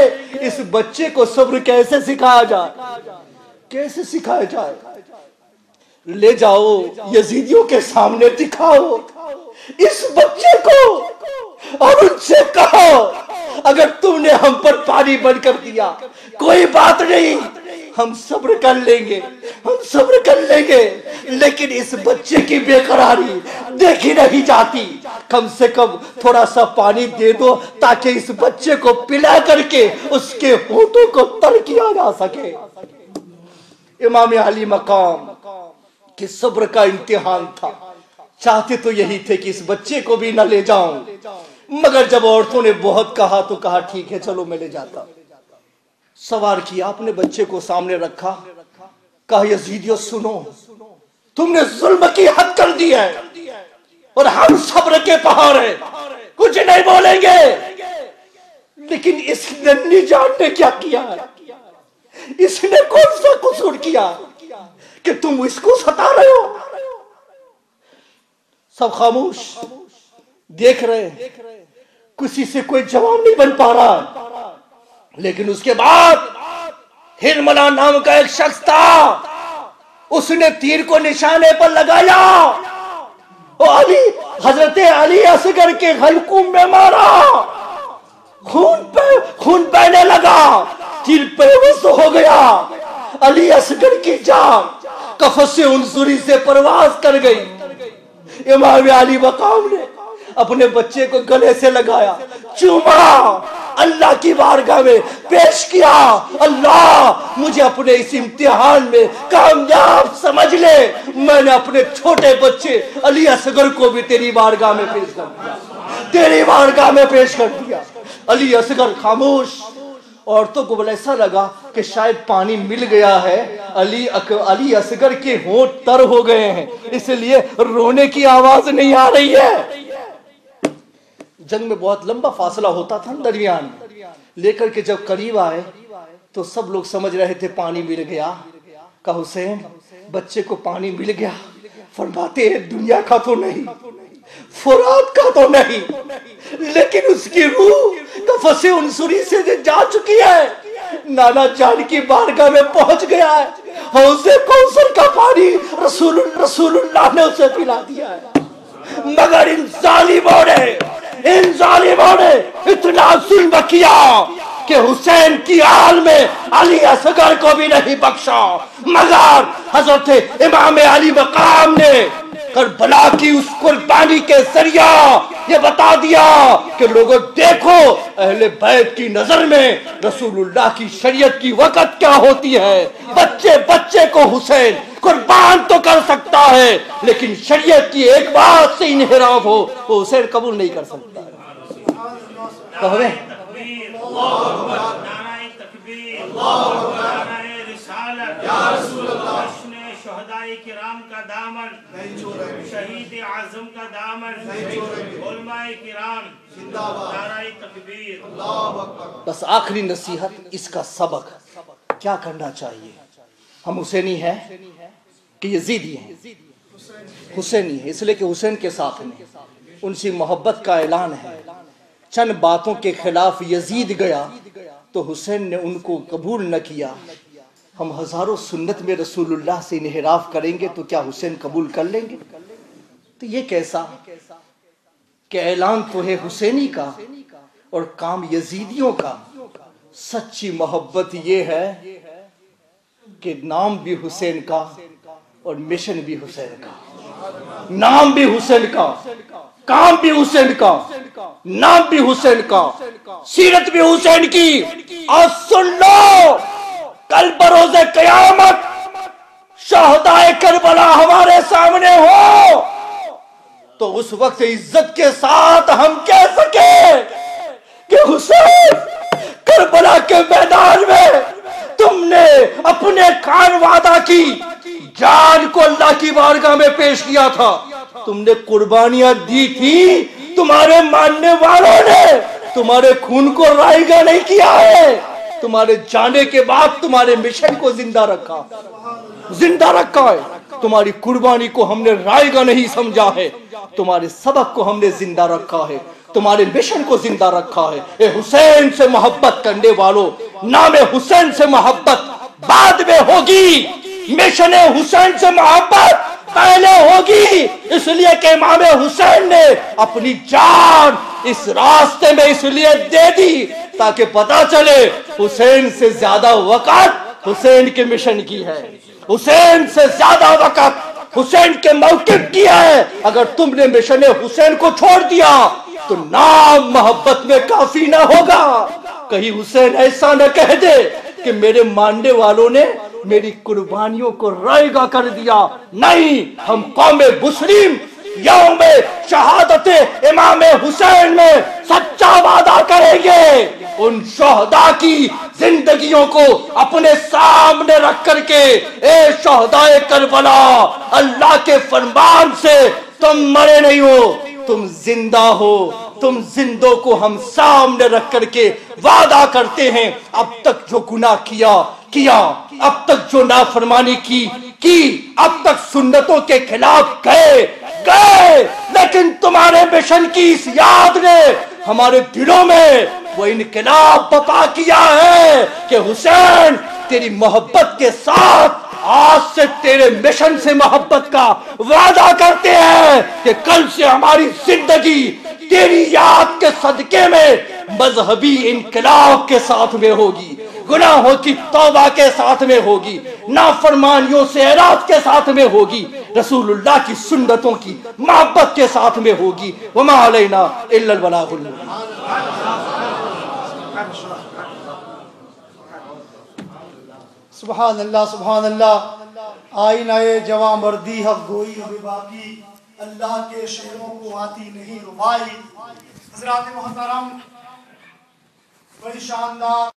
اس بچے کو صبر کیسے سکھایا جائے؟ لے جاؤ یزیدیوں کے سامنے دکھاؤ اس بچے کو اور ان سے کہو اگر تم نے ہم پر پانی بند کر دیا کوئی بات نہیں، ہم صبر کر لیں گے، لیکن اس بچے کی بے قراری دیکھی نہیں جاتی، کم سے کم تھوڑا سا پانی دے دو تاکہ اس بچے کو پلا کر کے اس کے ہونٹوں کو تر کیا جا سکے. امام علی مقام کہ صبر کا امتحان تھا، چاہتے تو یہی تھے کہ اس بچے کو بھی نہ لے جاؤں، مگر جب عورتوں نے بہت کہا تو کہا ٹھیک ہے چلو میں لے جاتا. سوار کیا، اپنے بچے کو سامنے رکھا، کہا یزیدیوں سنو، تم نے ظلم کی حد کر دی ہے اور ہم صبر کے پہاڑ ہیں، کچھ نہیں بولیں گے، لیکن اس ننھی جان نے کیا کیا ہے؟ اس نے کون سا قصور کیا کہ تم اس کو ستا رہے ہو؟ سب خاموش دیکھ رہے ہیں، کسی سے کوئی جواب نہیں بن پا رہا. لیکن اس کے بعد ہرملا نام کا ایک شخص تھا، اس نے تیر کو نشانے پر لگایا اور حضرت علی اصغر کے حلقوم میں مارا، خون بہنے لگا، تیر بےہوش ہو گیا. علی اصغر کی جان قفس عنصری سے پرواز کر گئی. امام علی مقام نے اپنے بچے کو گلے سے لگایا، چوما، اللہ کی بارگاہ میں پیش کیا، اللہ مجھے اپنے اس امتحان میں کامیاب سمجھ لے. میں نے اپنے چھوٹے بچے علی اصغر کو بھی تیری بارگاہ میں پیش کر دیا، تیری بارگاہ میں پیش کر دیا. علی اصغر خاموش. عورتوں کو ایسا لگا کہ شاید پانی مل گیا ہے، علی اصغر کے ہونٹ تر ہو گئے ہیں، اس لیے رونے کی آواز نہیں آ رہی ہے. جنگ میں بہت لمبا فاصلہ ہوتا تھا درمیان میں، لے کر کے جب قریب آئے تو سب لوگ سمجھ رہے تھے پانی مل گیا. کہا حسین بچے کو پانی مل گیا. فرماتے ہیں دنیا کا تو نہیں، فرات کا تو نہیں، لیکن اس کی روح قفس عنصری سے جا چکی ہے، نانا جان کی بارگاہ میں پہنچ گیا ہے. حوض کوثر کا پانی رسول اللہ نے اسے پلا دیا ہے. مگر ان ظالموں نے اتنا ظلم کیا کہ حسین کی آل میں علی اصغر کو بھی نہیں بخشا. مگر حضرت امام علی مقام نے کربلا کی اس قربانی کے ذریعہ یہ بتا دیا کہ لوگوں دیکھو اہل بیت کی نظر میں رسول اللہ کی شریعت کی وقت کیا ہوتی ہے. بچے کو حسین قربان تو کر سکتا ہے، لیکن شریعت کی ایک بات سے انحراف ہو وہ حسین قبول نہیں کر سکتا.
شہدائے کرام کا دامن، شہید اعظم کا دامن، علماء کرام، نعرہ تکبیر.
بس آخری نصیحت، اس کا سبق کیا کرنا چاہیے. ہم حسینی ہیں کہ یزیدی ہیں؟ حسینی ہیں، اس لیے کہ حسین کے ساتھ میں ان سے محبت کا اعلان ہے. چند باتوں کے خلاف یزید گیا تو حسین نے ان کو قبول نہ کیا. ہم ہزاروں سنت میں رسول اللہ سے انحراف کریں گے تو کیا حسین قبول کر لیں گے؟ تو یہ کیسا کہ اعلان تو ہے حسینی کا اور کام یزیدیوں کا. سچی محبت یہ ہے کہ نام بھی حسین کا اور مشن بھی حسین کا. نام بھی حسین کا، کام بھی حسین کا، نام بھی حسین کا، سیرت بھی حسین کی. اور سن لو، کل بروز قیامت شہدائے کربلا ہمارے سامنے ہو تو اس وقت عزت کے ساتھ ہم کہہ سکیں کہ حسین کربلا کے میدان میں تم نے اپنے کان وعدہ کی، جان کو اللہ کی بارگاہ میں پیش کیا تھا، تم نے قربانیاں دی تھی، تمہارے ماننے والوں نے تمہارے خون کو رائے گا نہیں کیا ہے، تمہارے جانے کے بعد تمہارے مشن کو زندہ رکھا ہے، تمہاری قربانی کو ہم نے رائے گا نہیں سمجھا ہے، تمہارے سبق کو ہم نے زندہ رکھا ہے، تمہارے مشن کو زندہ رکھا ہے. اے حسین سے محبت کرنے والوں، نام حسین سے محبت بعد میں ہوگی، مشن حسین سے محبت پہلے ہوگی. اس لیے کہ امام حسین نے اپنی جان اس راستے میں اس لیے دے دی تاکہ پتا چلے حسین سے زیادہ وقت حسین کے مشن کی ہے، حسین سے زیادہ وقت حسین کے موقف کی ہے. اگر تم نے مشن حسین کو چھوڑ دیا تو نام محبت میں کافی نہ ہوگا. کہیں حسین ایسا نہ کہہ دے کہ میرے ماننے والوں نے میری قربانیوں کو رائے گا کر دیا. نہیں، ہم قوم مسلم یوم شہادت امام حسین میں سچا وعدہ کریں گے. ان شہداء کی زندگیوں کو اپنے سامنے رکھ کر کے، اے شہدائے کربلا، اللہ کے فرمان سے تم مرے نہیں ہو، تم زندہ ہو. تم زندوں کو ہم سامنے رکھ کر کے وعدہ کرتے ہیں اب تک جو گناہ کیا اب تک جو نافرمانی کی اب تک سنتوں کے خلاف گئے لیکن تمہارے مشن کی اس یاد نے ہمارے دلوں میں وہ انقلاب برپا کیا ہے کہ حسین تیری محبت کے ساتھ آج سے تیرے مشن سے محبت کا وعدہ کرتے ہیں کہ کل سے ہماری زندگی تیری یاد کے صدقے میں مذہبی انقلاب کے ساتھ میں ہوگی، گناہوں کی توبہ کے ساتھ میں ہوگی، نافرمانیوں سے اعراض کے ساتھ میں ہوگی، رسول اللہ کی سنتوں کی محبت کے ساتھ میں ہوگی۔ وما علینا الا البلاغ المبین۔
سبحان اللہ سبحان اللہ۔ آئینہ جواں مردی حق گوئی ابھی باقی، اللہ کے شعروں کو آتی نہیں ربائی۔ حضرات محترم، بڑی شاندار